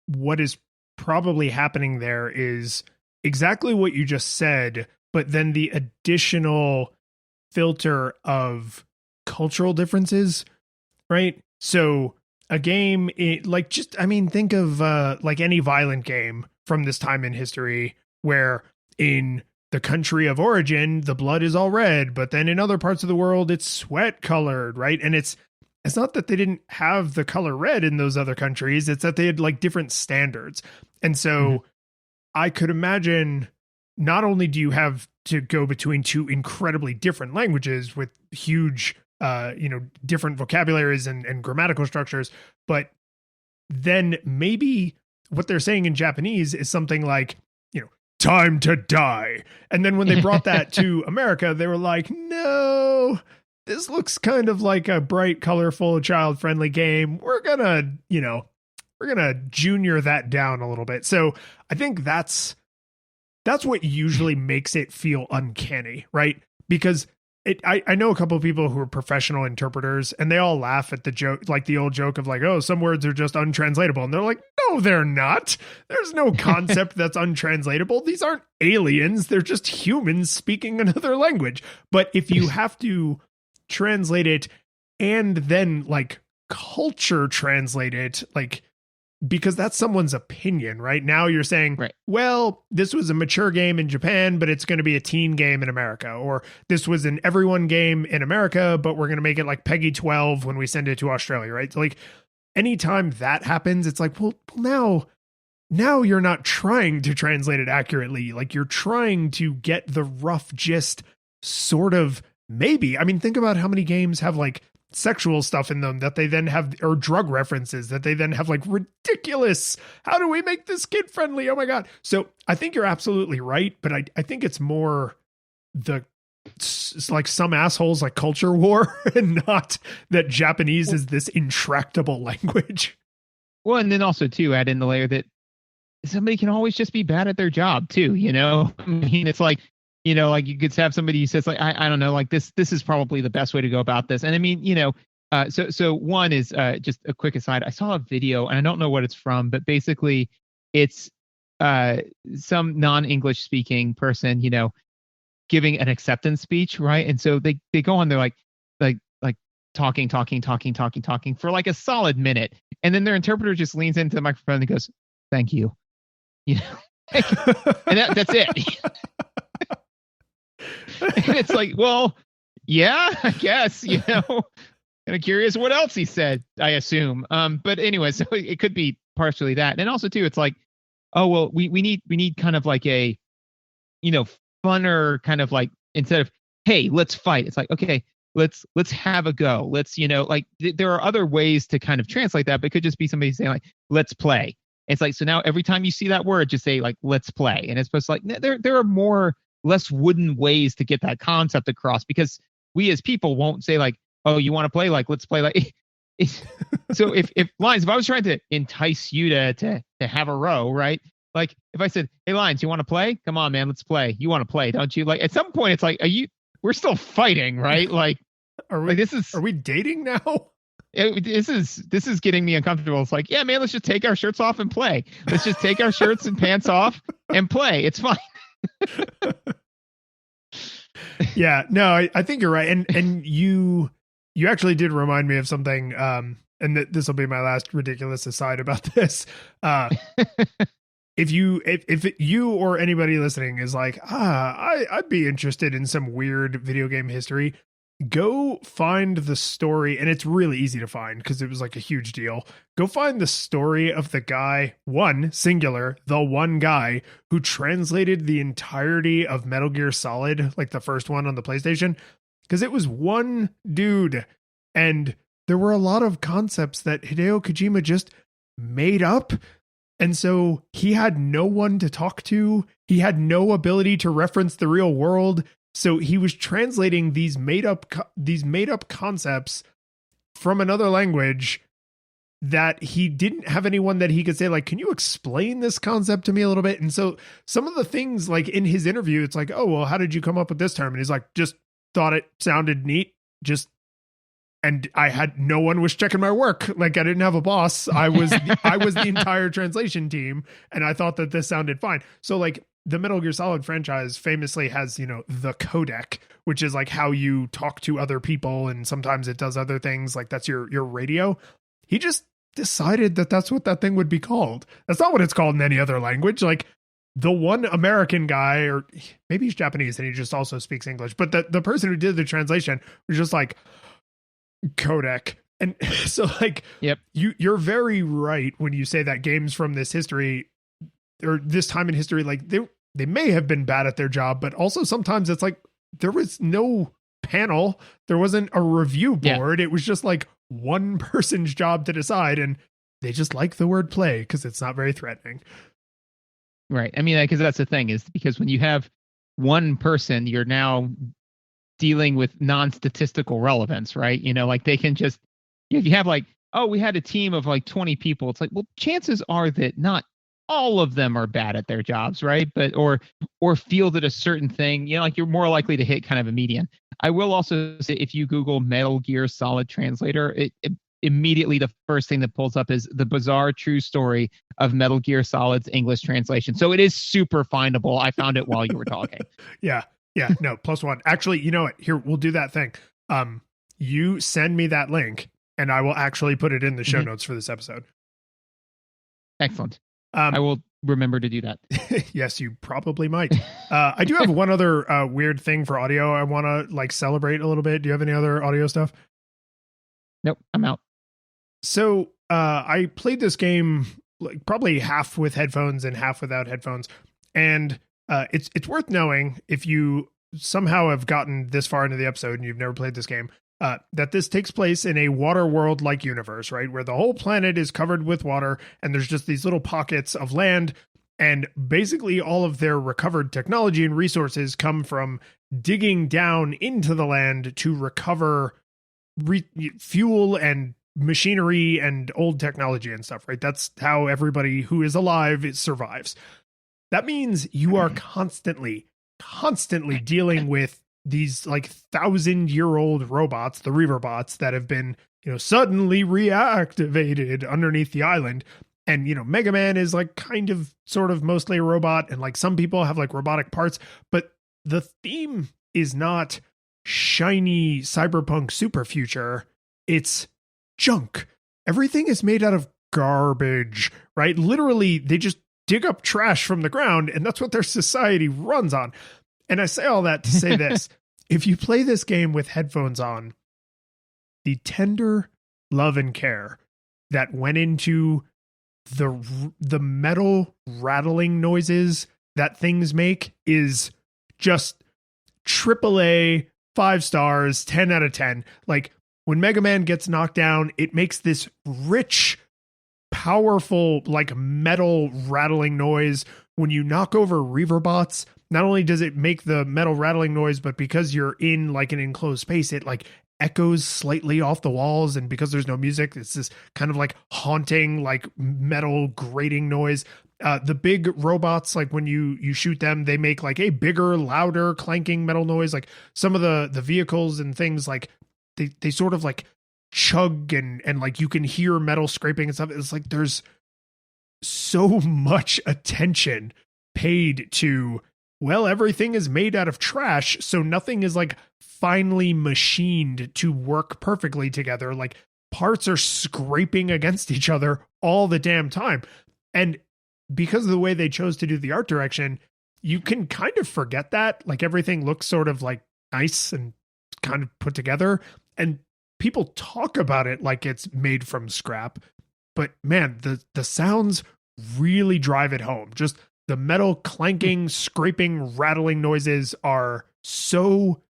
what is probably happening there is exactly what you just said, but then the additional filter of cultural differences, right? So a game, think of like any violent game from this time in history, where in the country of origin, the blood is all red, but then in other parts of the world, it's sweat colored, right? And it's not that they didn't have the color red in those other countries. It's that they had like different standards. And so I could imagine not only do you have to go between 2 incredibly different languages with huge, different vocabularies and grammatical structures, but then maybe what they're saying in Japanese is something like, time to die. And then when they brought that to America, they were like, no, this looks kind of like a bright, colorful, child-friendly game. We're gonna junior that down a little bit. So I think that's what usually makes it feel uncanny, right? Because I know a couple of people who are professional interpreters, and they all laugh at the joke, like the old joke of like, oh, some words are just untranslatable. And they're like, no, they're not. There's no concept that's untranslatable. These aren't aliens. They're just humans speaking another language. But if you have to translate it and then like culture translate it, like, because that's someone's opinion, right? Now you're saying, right, well, this was a mature game in Japan, but it's going to be a teen game in America. Or this was an everyone game in America, but we're going to make it like Peggy 12 when we send it to Australia, right? So like anytime that happens, it's like, well, now you're not trying to translate it accurately. Like you're trying to get the rough gist, sort of, maybe. I mean, think about how many games have like sexual stuff in them that they then have, or drug references that they then have like ridiculous. How do we make this kid friendly? Oh my God. So I think you're absolutely right. But I think it's more it's like some assholes like culture war and not that Japanese is this intractable language. Well, and then also too, add in the layer that somebody can always just be bad at their job too. I mean, it's like, like you could have somebody who says like, I don't know, like this is probably the best way to go about this. And I mean, so one is just a quick aside. I saw a video and I don't know what it's from, but basically it's some non-English speaking person, giving an acceptance speech. Right. And so they go on, they're like talking for like a solid minute. And then their interpreter just leans into the microphone and goes, thank you. And that's it. And it's like, well, yeah, I guess, kind of curious what else he said, I assume. But anyway, so it could be partially that. And also too, it's like, oh, well, we need kind of like a, funner kind of like, instead of, hey, let's fight. It's like, okay, let's have a go. Let's, there are other ways to kind of translate that, but it could just be somebody saying like, let's play. It's like, so now every time you see that word, just say like, let's play. And it's supposed to like, there are less wooden ways to get that concept across, because we as people won't say like, oh, you want to play? Like, let's play. Like, so if Lions, if I was trying to entice you to have a row, right? Like if I said, hey Lions, you want to play? Come on, man, let's play. You want to play, don't you? Like at some point it's like, we're still fighting, right? Like, are we dating now? This is getting me uncomfortable. It's like, yeah, man, let's just take our shirts off and play. Let's just take our shirts and pants off and play. It's fine. Yeah, no, I think you're right. And you actually did remind me of something. And this will be my last ridiculous aside about this. If you or anybody listening is like, I'd be interested in some weird video game history, go find the story. And it's really easy to find because it was like a huge deal. Go find the story of the guy, the one guy who translated the entirety of Metal Gear Solid, like the first one on the PlayStation, because it was one dude. And there were a lot of concepts that Hideo Kojima just made up. And so he had no one to talk to. He had no ability to reference the real world. So he was translating these made up concepts from another language that he didn't have anyone that he could say, like, can you explain this concept to me a little bit? And so some of the things, like in his interview, it's like, oh, well, how did you come up with this term? And he's like, just thought it sounded neat. And I had no one was checking my work. Like I didn't have a boss. I was the entire translation team. And I thought that this sounded fine. So like the Metal Gear Solid franchise famously has, the codec, which is like how you talk to other people. And sometimes it does other things. Like that's your radio. He just decided that that's what that thing would be called. That's not what it's called in any other language. Like the one American guy, or maybe he's Japanese and he just also speaks English, but the person who did the translation was just like, codec. And so like, yep, you're very right when you say that games from this history or this time in history, like they may have been bad at their job, but also sometimes it's like there was no panel, there wasn't a review board. Yeah. It was just like one person's job to decide, and they just like the word play because it's not very threatening. Right. I mean, because that's the thing, is because when you have one person, you're now dealing with non-statistical relevance, right? Like they can just, if you have like, oh, we had a team of like 20 people, it's like, well, chances are that not all of them are bad at their jobs, right? But or feel that a certain thing, like you're more likely to hit kind of a median. I will also say, if you Google Metal Gear Solid translator, it immediately the first thing that pulls up is the bizarre true story of Metal Gear Solid's English translation. So it is super findable. I found it while you were talking. Yeah, no, +1. Actually, you know what? Here, we'll do that thing. You send me that link and I will actually put it in the show notes for this episode. Excellent. I will remember to do that. Yes, you probably might. I do have one other weird thing for audio I want to like celebrate a little bit. Do you have any other audio stuff? Nope, I'm out. So I played this game like probably half with headphones and half without headphones. And it's worth knowing, if you somehow have gotten this far into the episode and you've never played this game, that this takes place in a water world like universe, right? Where the whole planet is covered with water and there's just these little pockets of land. And basically all of their recovered technology and resources come from digging down into the land to recover fuel and machinery and old technology and stuff, right? That's how everybody who is alive survives. That means you are constantly dealing with these like 1,000-year-old robots, the Reaverbots, that have been, suddenly reactivated underneath the island. And, Mega Man is like kind of sort of mostly a robot. And like some people have like robotic parts, but the theme is not shiny cyberpunk super future. It's junk. Everything is made out of garbage, right? Literally, they just dig up trash from the ground, and that's what their society runs on. And I say all that to say this. If you play this game with headphones on, the tender love and care that went into the metal rattling noises that things make is just AAA, 5 stars, 10 out of 10. Like when Mega Man gets knocked down, it makes this rich, powerful, like metal rattling noise. When you knock over Reaverbots, not only does it make the metal rattling noise, but because you're in like an enclosed space, it like echoes slightly off the walls. And because there's no music, it's this kind of like haunting, like metal grating noise. The big robots, like when you shoot them, they make like a bigger, louder, clanking metal noise. Like some of the vehicles and things, like they sort of like chug and like you can hear metal scraping and stuff. It's like there's so much attention paid to, well, everything is made out of trash, so nothing is like finely machined to work perfectly together. Like parts are scraping against each other all the damn time. And because of the way they chose to do the art direction, you can kind of forget that. Like everything looks sort of like nice and kind of put together. And people talk about it like it's made from scrap. But man, the sounds really drive it home. Just the metal clanking, scraping, rattling noises are so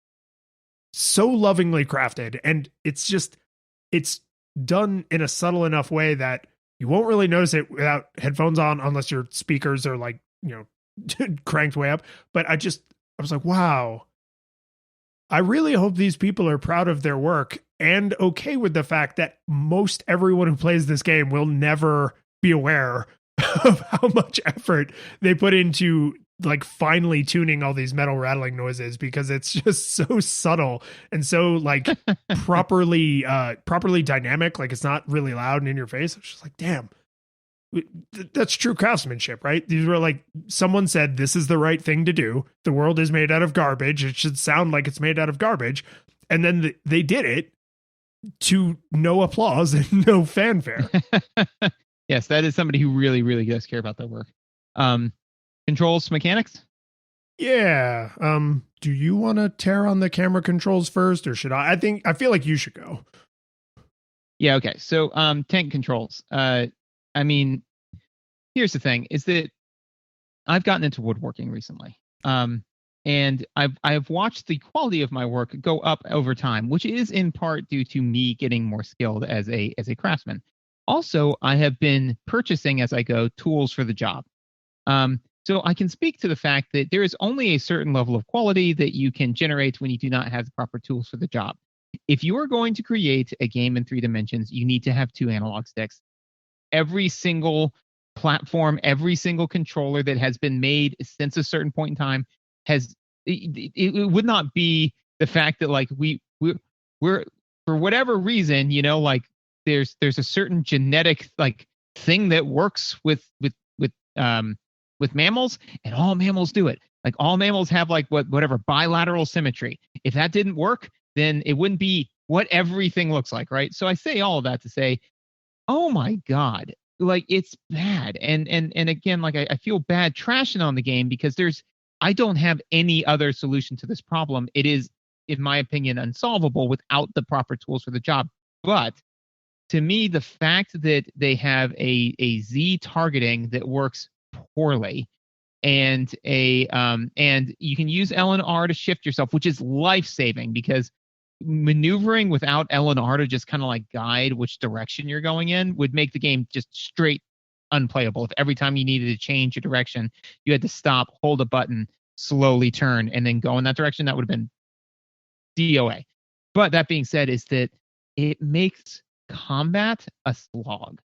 lovingly crafted. And it's done in a subtle enough way that you won't really notice it without headphones on, unless your speakers are like, cranked way up. But I was like, wow, I really hope these people are proud of their work and okay with the fact that most everyone who plays this game will never be aware of how much effort they put into like finely tuning all these metal rattling noises, because it's just so subtle and so like properly dynamic. Like it's not really loud and in your face. It's just like, damn, that's true craftsmanship, right? These were like, someone said, this is the right thing to do. The world is made out of garbage. It should sound like it's made out of garbage. And then they did it to no applause and no fanfare. Yes, that is somebody who really, really does care about their work. Controls mechanics? Yeah. Do you want to tear on the camera controls first, or should I? I feel like you should go. Yeah, okay. So tank controls. I mean, here's the thing, is that I've gotten into woodworking recently. And I've watched the quality of my work go up over time, which is in part due to me getting more skilled as a craftsman. Also, I have been purchasing as I go tools for the job. So I can speak to the fact that there is only a certain level of quality that you can generate when you do not have the proper tools for the job. If you are going to create a game in 3 dimensions, you need to have 2 analog sticks. Every single platform, every single controller that has been made since a certain point in time it would not be the fact that like we're for whatever reason, like there's a certain genetic like thing that works with mammals, and all mammals do it. Like all mammals have like whatever bilateral symmetry. If that didn't work, then it wouldn't be what everything looks like, right? So I say all of that to say, oh my God, like it's bad. And again, like I feel bad trashing on the game because I don't have any other solution to this problem. It is, in my opinion, unsolvable without the proper tools for the job. But to me, the fact that they have a Z targeting that works poorly, and and you can use L and R to shift yourself, which is life-saving, because maneuvering without L and R to just kind of like guide which direction you're going in would make the game just straight unplayable. If every time you needed to change your direction, you had to stop, hold a button, slowly turn, and then go in that direction, that would have been DOA. But that being said, is that it makes combat a slog,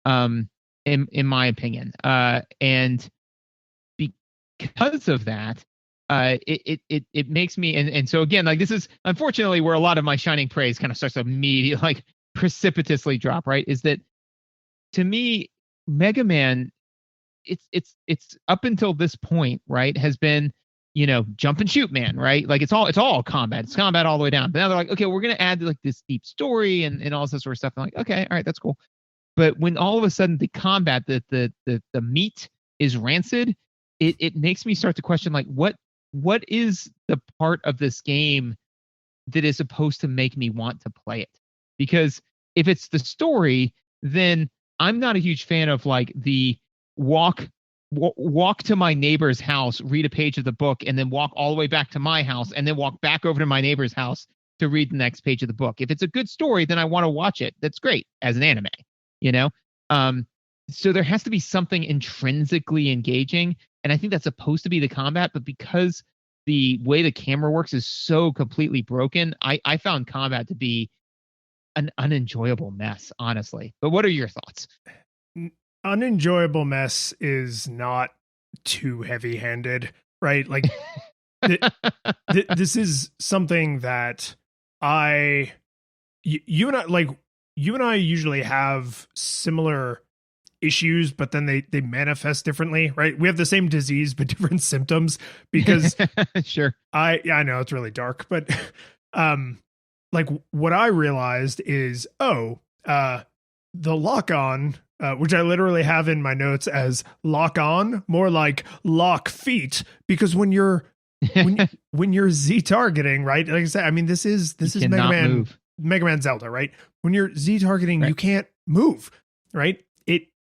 in my opinion. And because of that, it makes me, and so again, like this is unfortunately where a lot of my shining praise kind of starts to immediately like precipitously drop, right? Is that to me, Mega Man, it's up until this point, right, has been, jump and shoot man, right? Like it's all combat. It's combat all the way down. But now they're like, okay, we're gonna add like this deep story and all this sort of stuff. I'm like, okay, all right, that's cool. But when all of a sudden the combat, the meat is rancid, it makes me start to question like what what is the part of this game that is supposed to make me want to play it? Because if it's the story, then I'm not a huge fan of like the walk to my neighbor's house, read a page of the book, and then walk all the way back to my house, and then walk back over to my neighbor's house to read the next page of the book. If it's a good story, then I want to watch it. That's great as an anime, you know? So there has to be something intrinsically engaging, and I think that's supposed to be the combat, but because the way the camera works is so completely broken, I found combat to be an unenjoyable mess, honestly. But what are your thoughts? Unenjoyable mess is not too heavy-handed, right? Like this is something that you and I usually have similar issues, but then they manifest differently, right? We have the same disease but different symptoms because sure. I know it's really dark, but like what I realized is the lock on, which I literally have in my notes as lock on, more like lock feet, because when you're when you're Z targeting, right? Like I said, I mean this is Mega Man Zelda, right? When you're Z targeting, you can't move, right?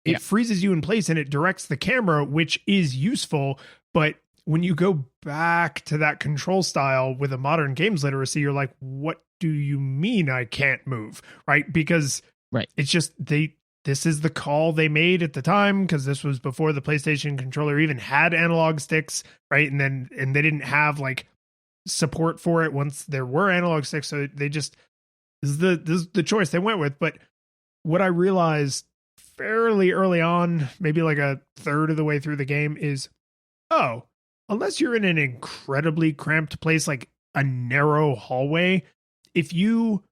It freezes you in place and it directs the camera, which is useful. But when you go back to that control style with a modern games literacy, you're like, what do you mean I can't move? Right? Because it's just this is the call they made at the time, because this was before the PlayStation controller even had analog sticks, right? And they didn't have like support for it once there were analog sticks. So they just this is the choice they went with. But what I realized fairly early on, maybe like a third of the way through the game, is unless you're in an incredibly cramped place like a narrow hallway, if you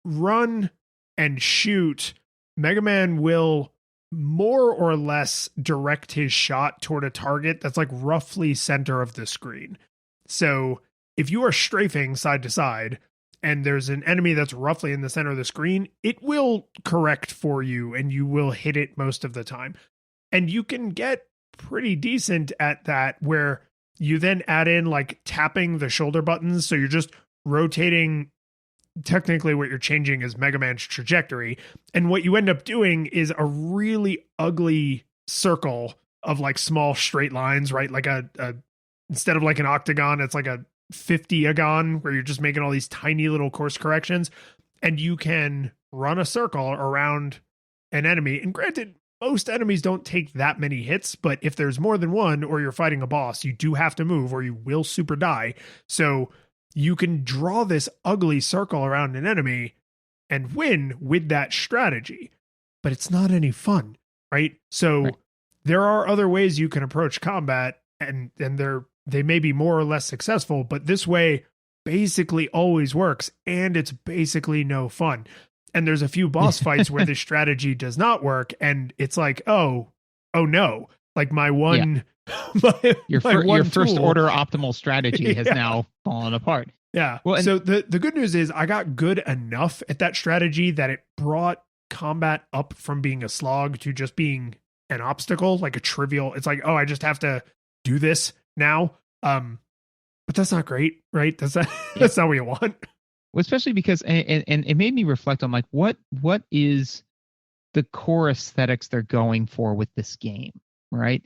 run and shoot, Mega Man will more or less direct his shot toward a target that's like roughly center of the screen. So if you are strafing side to side and there's an enemy that's roughly in the center of the screen, it will correct for you and you will hit it most of the time. And you can get pretty decent at that, where you then add in like tapping the shoulder buttons. So you're just rotating. Technically what you're changing is Mega Man's trajectory. And what you end up doing is a really ugly circle of like small straight lines, right? Like a instead of like an octagon, it's like a 50-agon where you're just making all these tiny little course corrections, and you can run a circle around an enemy. And granted, most enemies don't take that many hits, but if there's more than one or you're fighting a boss, you do have to move or you will super die. So you can draw this ugly circle around an enemy and win with that strategy, but it's not any fun, right? So there are other ways you can approach combat, and they may be more or less successful, but this way basically always works, and it's basically no fun. And there's a few boss fights where this strategy does not work, and it's like, oh no, like my one, your first order optimal strategy has now fallen apart. Yeah. Well, so the good news is I got good enough at that strategy that it brought combat up from being a slog to just being an obstacle, like a trivial. It's like, I just have to do this now. But that's not great, right? That's not what you want. Well, especially because, and it made me reflect on like, what is the core aesthetics they're going for with this game, right?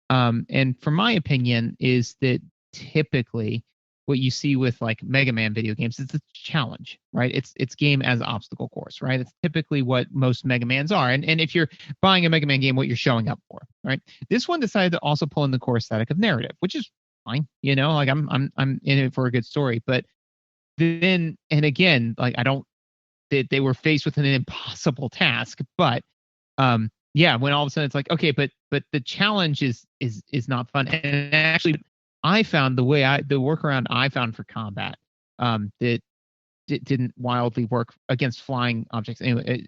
And from my opinion is that typically what you see with like Mega Man video games is a challenge, right? It's game as obstacle course, right? It's typically what most Mega Mans are. And if you're buying a Mega Man game, what you're showing up for, right? This one decided to also pull in the core aesthetic of narrative, which is fine, like I'm in it for a good story. But then, and again, like they were faced with an impossible task, but when all of a sudden it's like, okay, but the challenge is not fun. And actually I found the workaround I found for combat that didn't wildly work against flying objects. Anyway,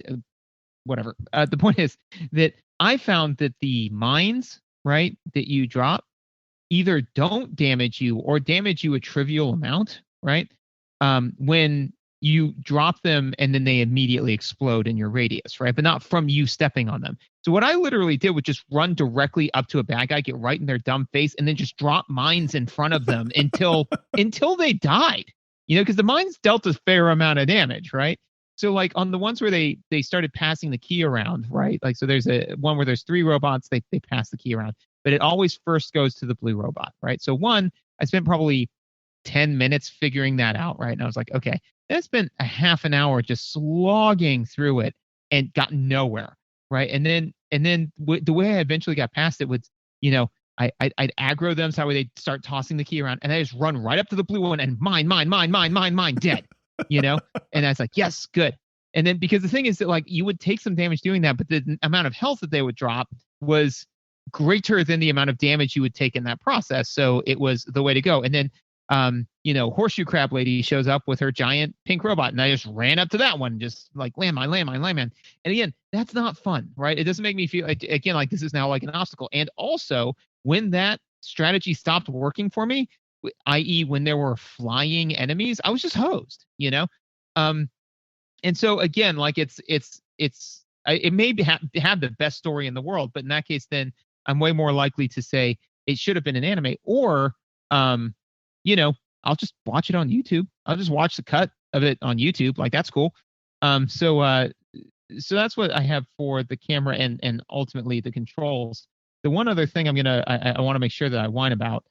whatever. The point is that I found that the mines, right, that you drop either don't damage you or damage you a trivial amount, right? When you drop them and then they immediately explode in your radius, right? But not from you stepping on them. So what I literally did was just run directly up to a bad guy, get right in their dumb face, and then just drop mines in front of them until they died. Because the mines dealt a fair amount of damage, right? So like on the ones where they started passing the key around, right? Like so there's a one where there's 3 robots, they pass the key around, but it always first goes to the blue robot, right? So I spent probably 10 minutes figuring that out, right? And I was like, okay, that's been a half an hour just slogging through it and got nowhere, right? And then the way I eventually got past it was, I'd aggro them so they'd start tossing the key around, and I just run right up to the blue one and mine, dead, And I was like, yes, good. And then because the thing is that like you would take some damage doing that, but the amount of health that they would drop was greater than the amount of damage you would take in that process. So it was the way to go. And then Horseshoe Crab Lady shows up with her giant pink robot, and I just ran up to that one, just like landmine. And again, that's not fun, right? It doesn't make me feel like this is now like an obstacle. And also, when that strategy stopped working for me, i.e., when there were flying enemies, I was just hosed, And so again, like it may have the best story in the world, but in that case, then I'm way more likely to say it should have been an anime, or I'll just watch it on YouTube. I'll just watch the cut of it on YouTube. Like that's cool. So that's what I have for the camera and ultimately the controls. The one other thing I want to make sure that I whine about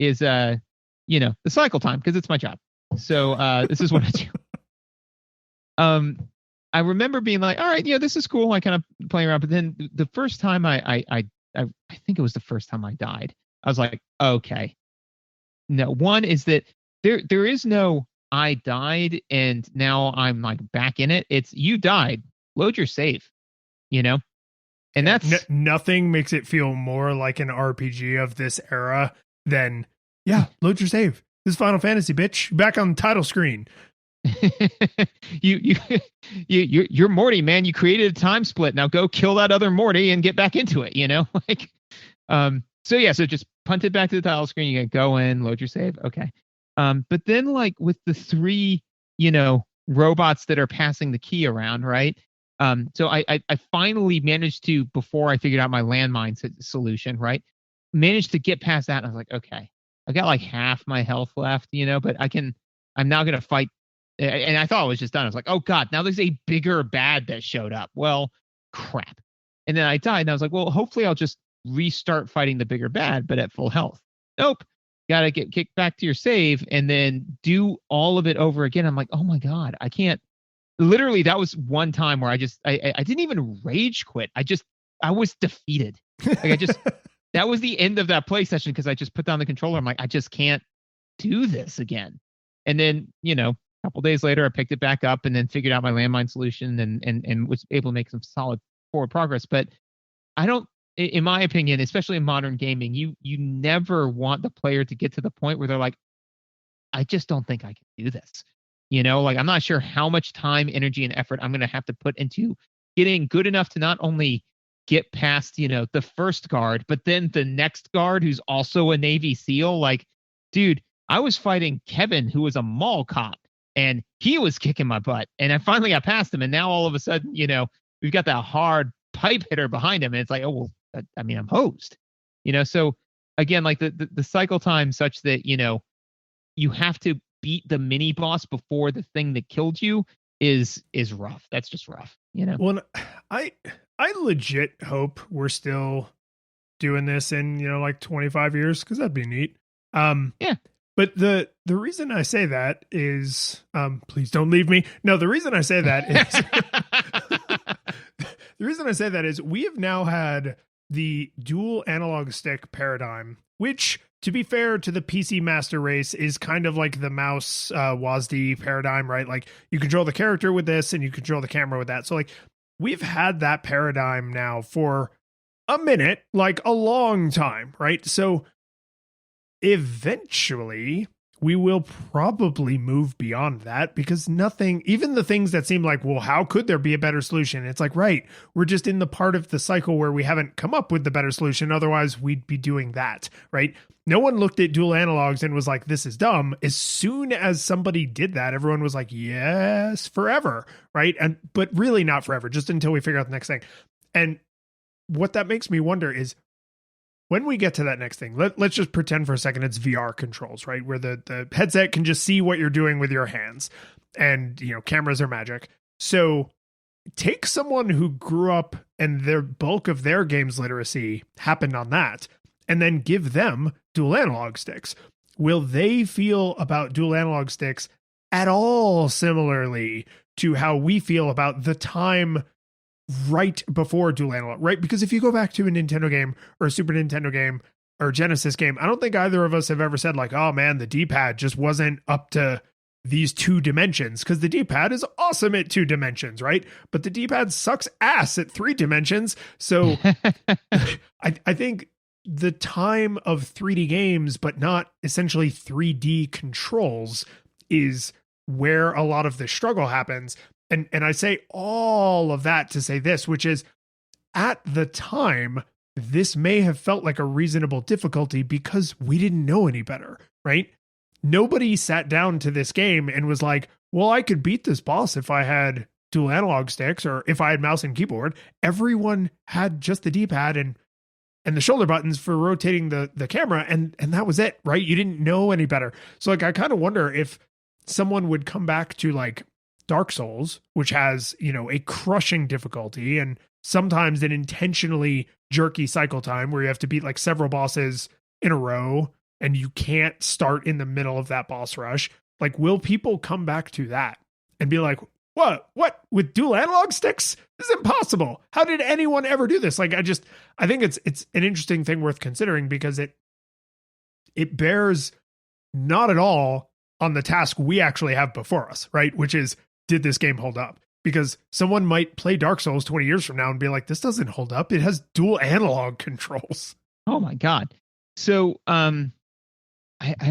is the cycle time, because it's my job. So this is what I do. I remember being like, all right, this is cool. I kind of playing around, but then the first time I think it was the first time I died, I was like, okay. No, one is that there is no I died and now I'm like back in it. It's you died, load your save, and that's nothing makes it feel more like an RPG of this era than load your save. This is Final Fantasy, bitch. Back on the title screen. You're Morty, man. You created a time split. Now go kill that other Morty and get back into it. So just punt it back to the title screen. You can go in, load your save. Okay. But then like with the 3, robots that are passing the key around, right? So I finally managed to, before I figured out my landmine solution, right? Managed to get past that. And I was like, okay, I got like half my health left, but I'm now going to fight. And I thought it was just done. I was like, oh God, now there's a bigger bad that showed up. Well, crap. And then I died and I was like, well, hopefully I'll just restart fighting the bigger bad, but at full health. Nope. Got to get kicked back to your save and then do all of it over again. I'm like, oh my God, I can't. Literally, that was one time where I didn't even rage quit. I was defeated. Like that was the end of that play session because I just put down the controller. I'm like, I just can't do this again. And then, a couple days later, I picked it back up and then figured out my landmine solution and was able to make some solid forward progress. But I don't, in my opinion, especially in modern gaming, you never want the player to get to the point where they're like, I just don't think I can do this. Like I'm not sure how much time, energy, and effort I'm going to have to put into getting good enough to not only get past, the first guard, but then the next guard who's also a Navy SEAL. Like, dude, I was fighting Kevin, who was a mall cop, and he was kicking my butt. And I finally got past him. And now all of a sudden, we've got that hard pipe hitter behind him. And it's like, oh, well, I'm hosed. So again, like the cycle time such that, you have to beat the mini boss before the thing that killed you is rough. That's just rough, Well, I legit hope we're still doing this in, like 25 years, because that'd be neat. Yeah. But the reason I say that is, please don't leave me. No, the reason I say that is we have now had the dual analog stick paradigm, which, to be fair to the PC master race, is kind of like the mouse WASD paradigm, right? Like you control the character with this and you control the camera with that. So like we've had that paradigm now for a minute, like a long time, right? So eventually we will probably move beyond that, because nothing, even the things that seem like, well, how could there be a better solution? It's like, right, we're just in the part of the cycle where we haven't come up with the better solution. Otherwise, we'd be doing that, right? No one looked at dual analogs and was like, this is dumb. As soon as somebody did that, everyone was like, yes, forever, right? But really not forever, just until we figure out the next thing. And what that makes me wonder is, when we get to that next thing, let's just pretend for a second it's VR controls, right? Where the headset can just see what you're doing with your hands, and, you know, cameras are magic. So take someone who grew up and their bulk of their games literacy happened on that, and then give them dual analog sticks. Will they feel about dual analog sticks at all similarly to how we feel about the time right before dual analog, right? Because if you go back to a Nintendo game or a Super Nintendo game or Genesis game, I don't think either of us have ever said like, oh man, the D-pad just wasn't up to these 2 dimensions, because the D-pad is awesome at 2 dimensions, right? But the D-pad sucks ass at 3 dimensions. So I think the time of 3D games, but not essentially 3D controls, is where a lot of the struggle happens. And I say all of that to say this, which is, at the time, this may have felt like a reasonable difficulty because we didn't know any better, right? Nobody sat down to this game and was like, well, I could beat this boss if I had dual analog sticks or if I had mouse and keyboard. Everyone had just the D-pad and the shoulder buttons for rotating the camera, and that was it, right? You didn't know any better. So like, I kind of wonder if someone would come back to like Dark Souls, which has, you know, a crushing difficulty and sometimes an intentionally jerky cycle time where you have to beat like several bosses in a row and you can't start in the middle of that boss rush. Like, will people come back to that and be like, what with dual analog sticks? This is impossible. How did anyone ever do this? Like, I think it's an interesting thing worth considering, because it bears not at all on the task we actually have before us, right? Which is, did this game hold up? Because someone might play Dark Souls 20 years from now and be like, this doesn't hold up. It has dual analog controls. Oh my God. So I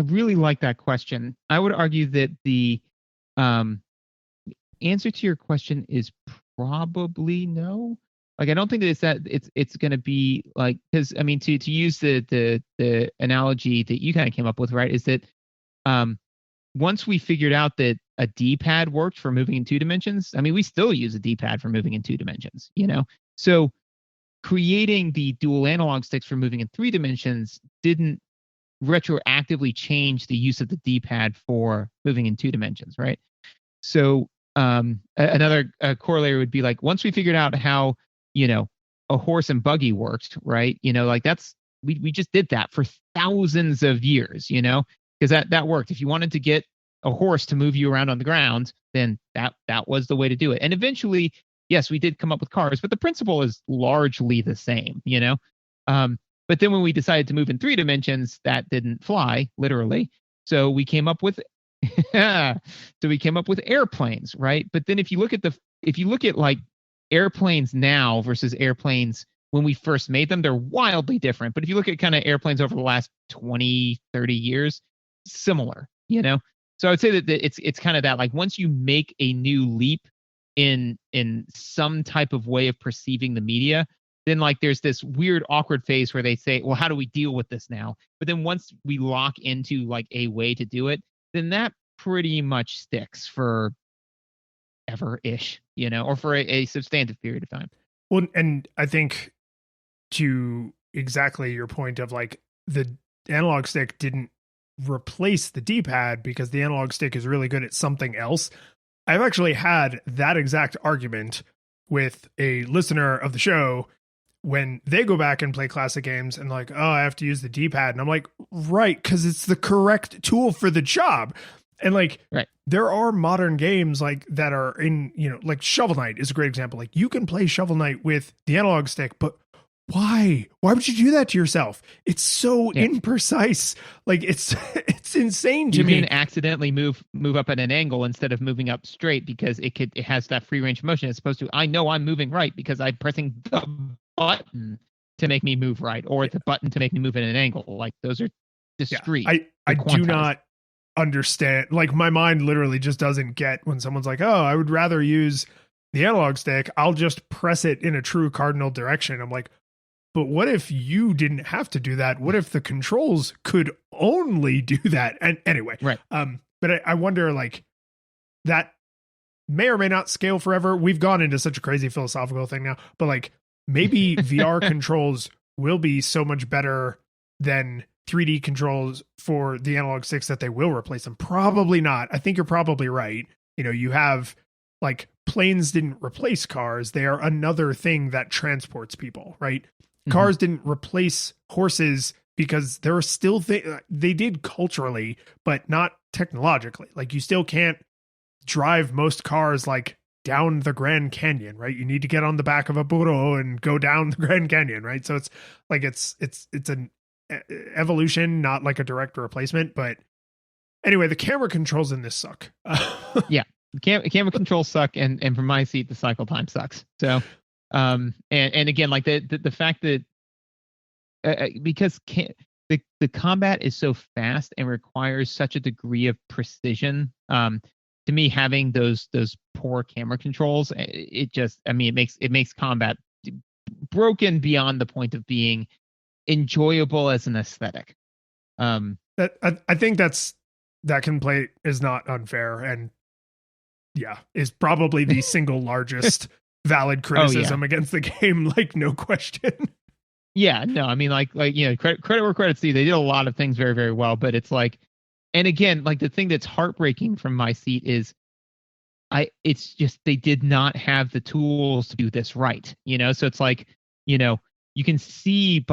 really like that question. I would argue that the answer to your question is probably no. Like, I don't think that it's going to be like, because I mean, to use the analogy that you kind of came up with, right, is that once we figured out that a D-pad worked for moving in 2 dimensions, I mean, we still use a D-pad for moving in 2 dimensions, you know? So creating the dual analog sticks for moving in 3 dimensions didn't retroactively change the use of the D-pad for moving in 2 dimensions, right? So another corollary would be like, once we figured out how, you know, a horse and buggy worked, right? You know, like we just did that for thousands of years, you know, because that worked. If you wanted to get a horse to move you around on the ground, then that was the way to do it. And eventually, yes, we did come up with cars, but the principle is largely the same, you know? But then when we decided to move in 3 dimensions, that didn't fly, literally. So we came up with airplanes, right? But then if you look at like airplanes now versus airplanes when we first made them, they're wildly different. But if you look at kind of airplanes over the last 20, 30 years, similar, you know? So I would say that it's kind of that, like, once you make a new leap in some type of way of perceiving the media, then like there's this weird awkward phase where they say, well, how do we deal with this now? But then once we lock into like a way to do it, then that pretty much sticks for ever-ish, you know, or for a substantive period of time. Well, and I think to exactly your point of like, the analog stick didn't replace the D-pad because the analog stick is really good at something else. I've actually had that exact argument with a listener of the show when they go back and play classic games and like, oh, I have to use the D-pad. And I'm like, right, because it's the correct tool for the job. And like, right. There are modern games like that are in, you know, like Shovel Knight is a great example. Like, you can play Shovel Knight with the analog stick, but why would you do that to yourself? It's so imprecise. Like, it's insane to me. You can accidentally move up at an angle instead of moving up straight because it has that free range of motion. As opposed to, I know I'm moving right because I'm pressing the button to make me move right, or the button to make me move at an angle. Like, those are discrete. I do not understand. Like my mind literally just doesn't get when someone's like, "Oh, I would rather use the analog stick. I'll just press it in a true cardinal direction." I'm like, but what if you didn't have to do that? What if the controls could only do that? And anyway, Right. But I wonder, like, that may or may not scale forever. We've gone into such a crazy philosophical thing now, but like maybe VR controls will be so much better than 3D controls for the analog sticks that they will replace them. Probably not. I think you're probably right. You know, you have like planes didn't replace cars. They are another thing that transports people, right? Cars didn't replace horses because there are still they did culturally, but not technologically. Like you still can't drive most cars like down the Grand Canyon, right? You need to get on the back of a burro and go down the Grand Canyon, right? So it's like it's an evolution, not like a direct replacement. But anyway, the camera controls in this suck. Yeah, camera controls suck, and from my seat, the cycle time sucks. So, and again, like the fact that because the combat is so fast and requires such a degree of precision. To me, having those poor camera controls, it makes combat broken beyond the point of being enjoyable as an aesthetic. That I think that complaint is not unfair, and is probably the single largest valid criticism against the game, like no question. Yeah, no, I mean, like credit where credit's due. They did a lot of things very, very well, but it's like, and again, like the thing that's heartbreaking from my seat is, it's just they did not have the tools to do this right, So it's like, you can see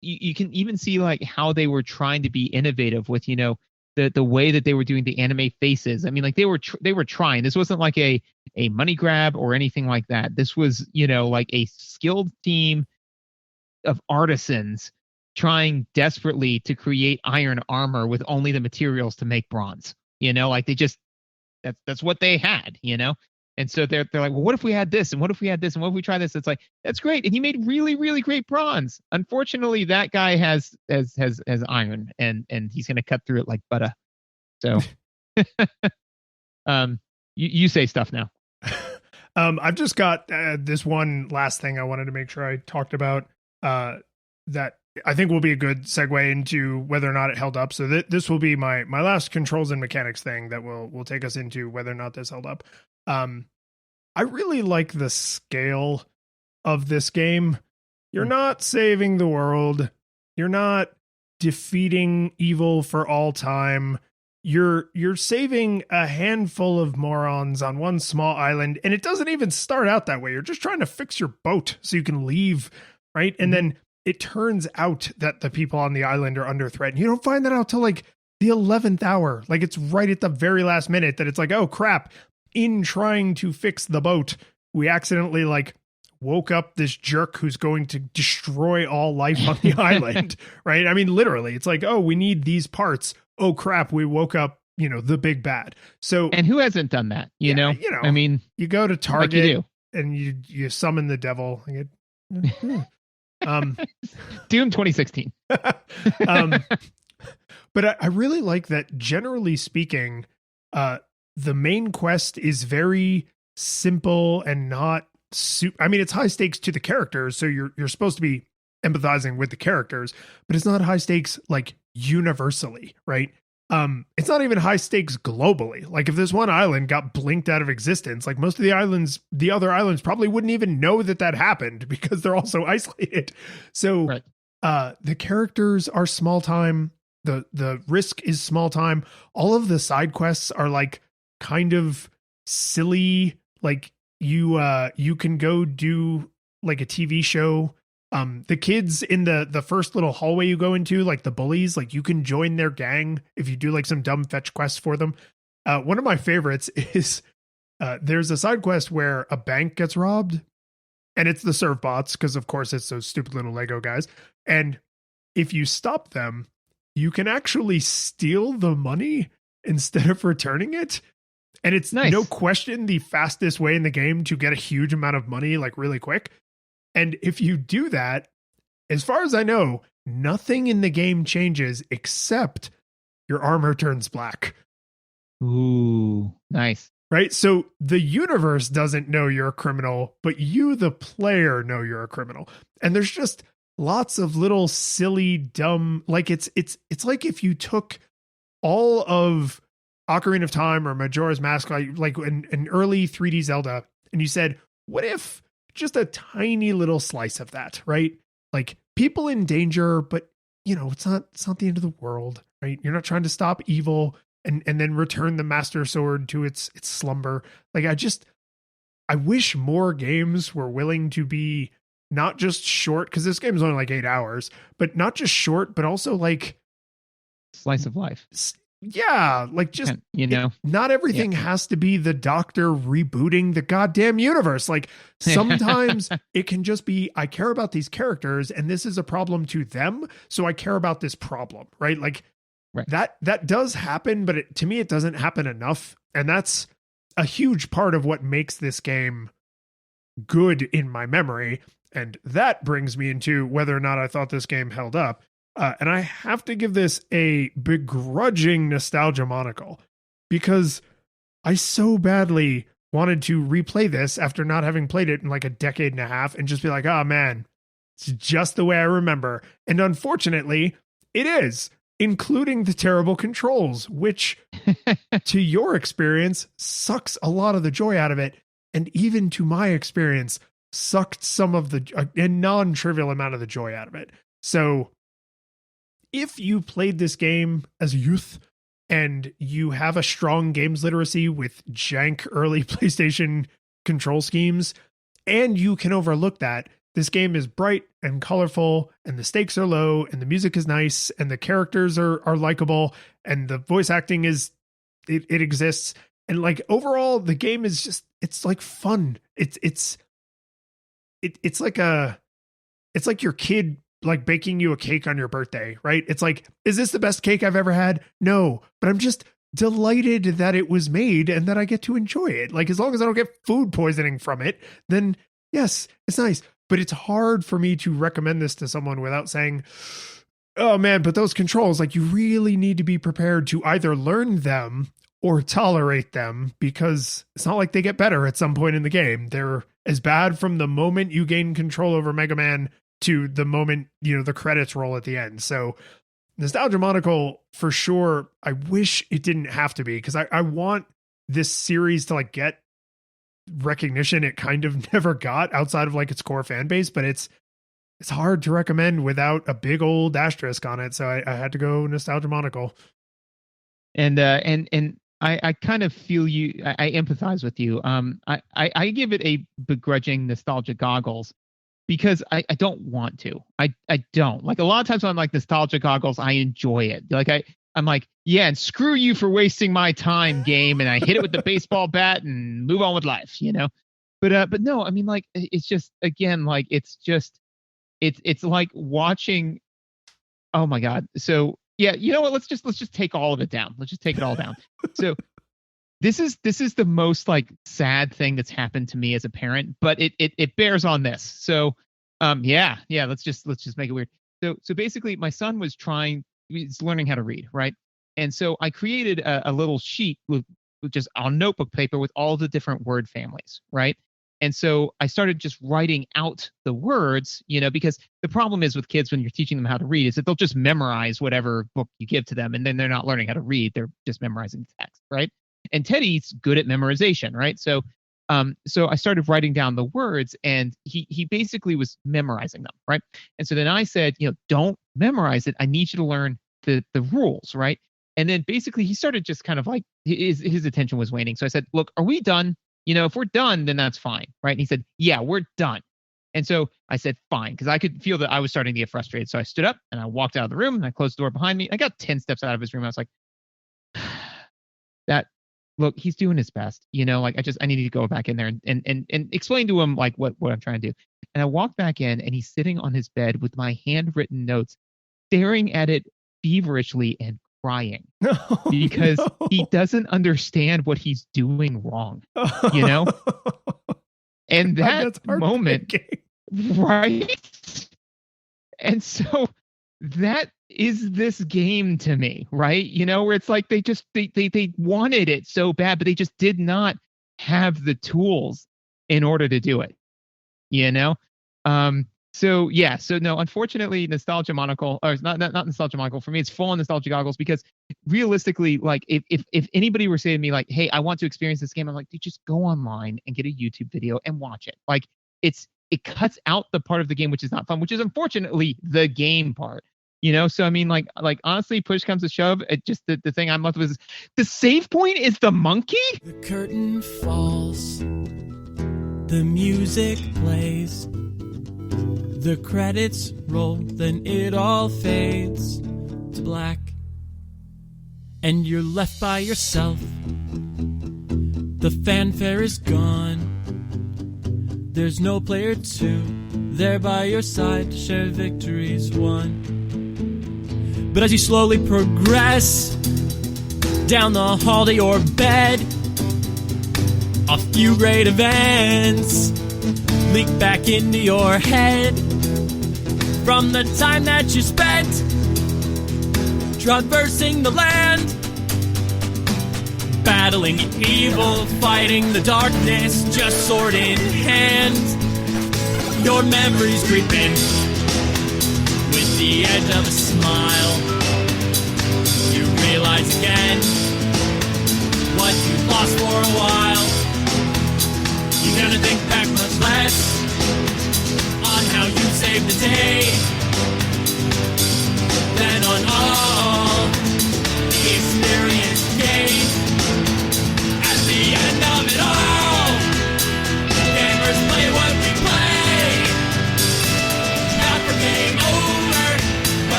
you can even see like how they were trying to be innovative with, the way that they were doing the anime faces. I mean, like they were trying. This wasn't like a money grab or anything like that. This was, like a skilled team of artisans trying desperately to create iron armor with only the materials to make bronze. Like they just that's what they had, And so they're like, well, what if we had this, and what if we had this, and what if we try this? It's like, that's great, and he made really, really great bronze. Unfortunately, that guy has iron, and he's gonna cut through it like butter. So, you say stuff now. I've just got this one last thing I wanted to make sure I talked about that I think will be a good segue into whether or not it held up. So this will be my last controls and mechanics thing that will take us into whether or not this held up. I really like the scale of this game. You're not saving the world. You're not defeating evil for all time. You're saving a handful of morons on one small island, and it doesn't even start out that way. You're just trying to fix your boat so you can leave, right? And then it turns out that the people on the island are under threat. And you don't find that out till like the 11th hour. Like it's right at the very last minute that it's like, oh crap, in trying to fix the boat, we accidentally like woke up this jerk who's going to destroy all life on the island, right? I mean, literally, it's like, oh, we need these parts. Oh crap, we woke up, the big bad. So, and who hasn't done that? You know, I mean, you go to Target like you and you summon the devil. Doom 2016. But I really like that. Generally speaking, the main quest is very simple and not I mean, it's high stakes to the characters, so you're supposed to be empathizing with the characters, but it's not high stakes like universally, right? It's not even high stakes globally. Like if this one island got blinked out of existence, like most of the other islands probably wouldn't even know that happened because they're all so isolated. So right. The characters are small time. The risk is small time. All of the side quests are like kind of silly. Like you can go do like a TV show. The kids in the first little hallway you go into, like the bullies, like you can join their gang if you do like some dumb fetch quests for them. One of my favorites is there's a side quest where a bank gets robbed, and it's the Servbots because of course it's those stupid little Lego guys. And if you stop them, you can actually steal the money instead of returning it. And it's nice. No question the fastest way in the game to get a huge amount of money, like really quick. And if you do that, as far as I know, nothing in the game changes except your armor turns black. Ooh, nice. Right? So the universe doesn't know you're a criminal, but you, the player, know you're a criminal. And there's just lots of little silly, dumb, like it's like if you took all of Ocarina of Time or Majora's Mask, like an early 3D Zelda, and you said, what if just a tiny little slice of that, right? Like people in danger, but you know, it's not the end of the world, right? You're not trying to stop evil and then return the Master Sword to its slumber. Like I wish more games were willing to be not just short, because this game is only like 8 hours, but not just short, but also like slice of life. Yeah, like just, you know, not everything has to be the Doctor rebooting the goddamn universe. Like sometimes it can just be, I care about these characters and this is a problem to them, so I care about this problem, right? Like that does happen, but to me it doesn't happen enough, and that's a huge part of what makes this game good in my memory. And that brings me into whether or not I thought this game held up. And I have to give this a begrudging nostalgia monocle, because I so badly wanted to replay this after not having played it in like a decade and a half and just be like, oh man, it's just the way I remember. And unfortunately, it is, including the terrible controls, which to your experience sucks a lot of the joy out of it. And even to my experience, sucked some of a non-trivial amount of the joy out of it. So if you played this game as a youth and you have a strong games literacy with jank early PlayStation control schemes, and you can overlook that, this game is bright and colorful, and the stakes are low, and the music is nice, and the characters are likable, and the voice acting is, it exists. And like overall, the game is just, it's like fun. It's like your kid like baking you a cake on your birthday, right? It's like, is this the best cake I've ever had? No, but I'm just delighted that it was made and that I get to enjoy it. Like, as long as I don't get food poisoning from it, then yes, it's nice. But it's hard for me to recommend this to someone without saying, oh man, but those controls, like, you really need to be prepared to either learn them or tolerate them, because it's not like they get better at some point in the game. They're as bad from the moment you gain control over Mega Man to the moment, you know, the credits roll at the end. So nostalgia monocle for sure. I wish it didn't have to be, because I want this series to like get recognition it kind of never got outside of like its core fan base, but it's hard to recommend without a big old asterisk on it. So I had to go nostalgia monocle. And I kind of feel you. I empathize with you. I give it a begrudging nostalgia goggles, because I don't want to. I don't. Like, a lot of times when I'm like nostalgia goggles, I enjoy it. Like I'm like, yeah, and screw you for wasting my time, game, and I hit it with the baseball bat and move on with life, you know. But no, I mean, like, it's just, again, like, it's like watching. Oh my God. So yeah, you know what? Let's just take all of it down. Let's just take it all down. So this is the most like sad thing that's happened to me as a parent, but it bears on this. So yeah, let's just make it weird. So basically my son he's learning how to read, right? And so I created a little sheet with just on notebook paper with all the different word families, right? And so I started just writing out the words, you know, because the problem is with kids when you're teaching them how to read is that they'll just memorize whatever book you give to them, and then they're not learning how to read. They're just memorizing text, right? And Teddy's good at memorization, right? So I started writing down the words, and he basically was memorizing them, right? And so then I said, you know, don't memorize it. I need you to learn the rules, right? And then basically he started just kind of like his attention was waning. So I said, look, are we done? You know, if we're done, then that's fine, right? And he said, yeah, we're done. And so I said, fine, because I could feel that I was starting to get frustrated. So I stood up and I walked out of the room and I closed the door behind me. I got 10 steps out of his room. I was like, look, he's doing his best, you know, like I needed to go back in there and explain to him like what I'm trying to do. And I walked back in, and he's sitting on his bed with my handwritten notes, staring at it feverishly and crying because he doesn't understand what he's doing wrong, you know? And that moment, right? And so that is this game to me, right? You know, where it's like they wanted it so bad, but they just did not have the tools in order to do it. You know? So no, unfortunately, Nostalgia Monocle, or not Nostalgia Monocle, for me, it's full on Nostalgia Goggles, because realistically, like if anybody were saying to me like, hey, I want to experience this game, I'm like, dude, just go online and get a YouTube video and watch it. Like it cuts out the part of the game which is not fun, which is unfortunately the game part. You know, so I mean, like honestly, push comes to shove, it just the thing I'm left with is the save point is the monkey. The curtain falls, the music plays, the credits roll, then it all fades to black, and you're left by yourself. The fanfare is gone, there's no player 2 there by your side to share victories won. But as you slowly progress down the hall to your bed, a few great events leak back into your head from the time that you spent traversing the land, battling evil, fighting the darkness, just sword in hand. Your memories creep in with the edge of a smile. You realize again what you've lost for a while. You're gonna think back much less on how you saved the day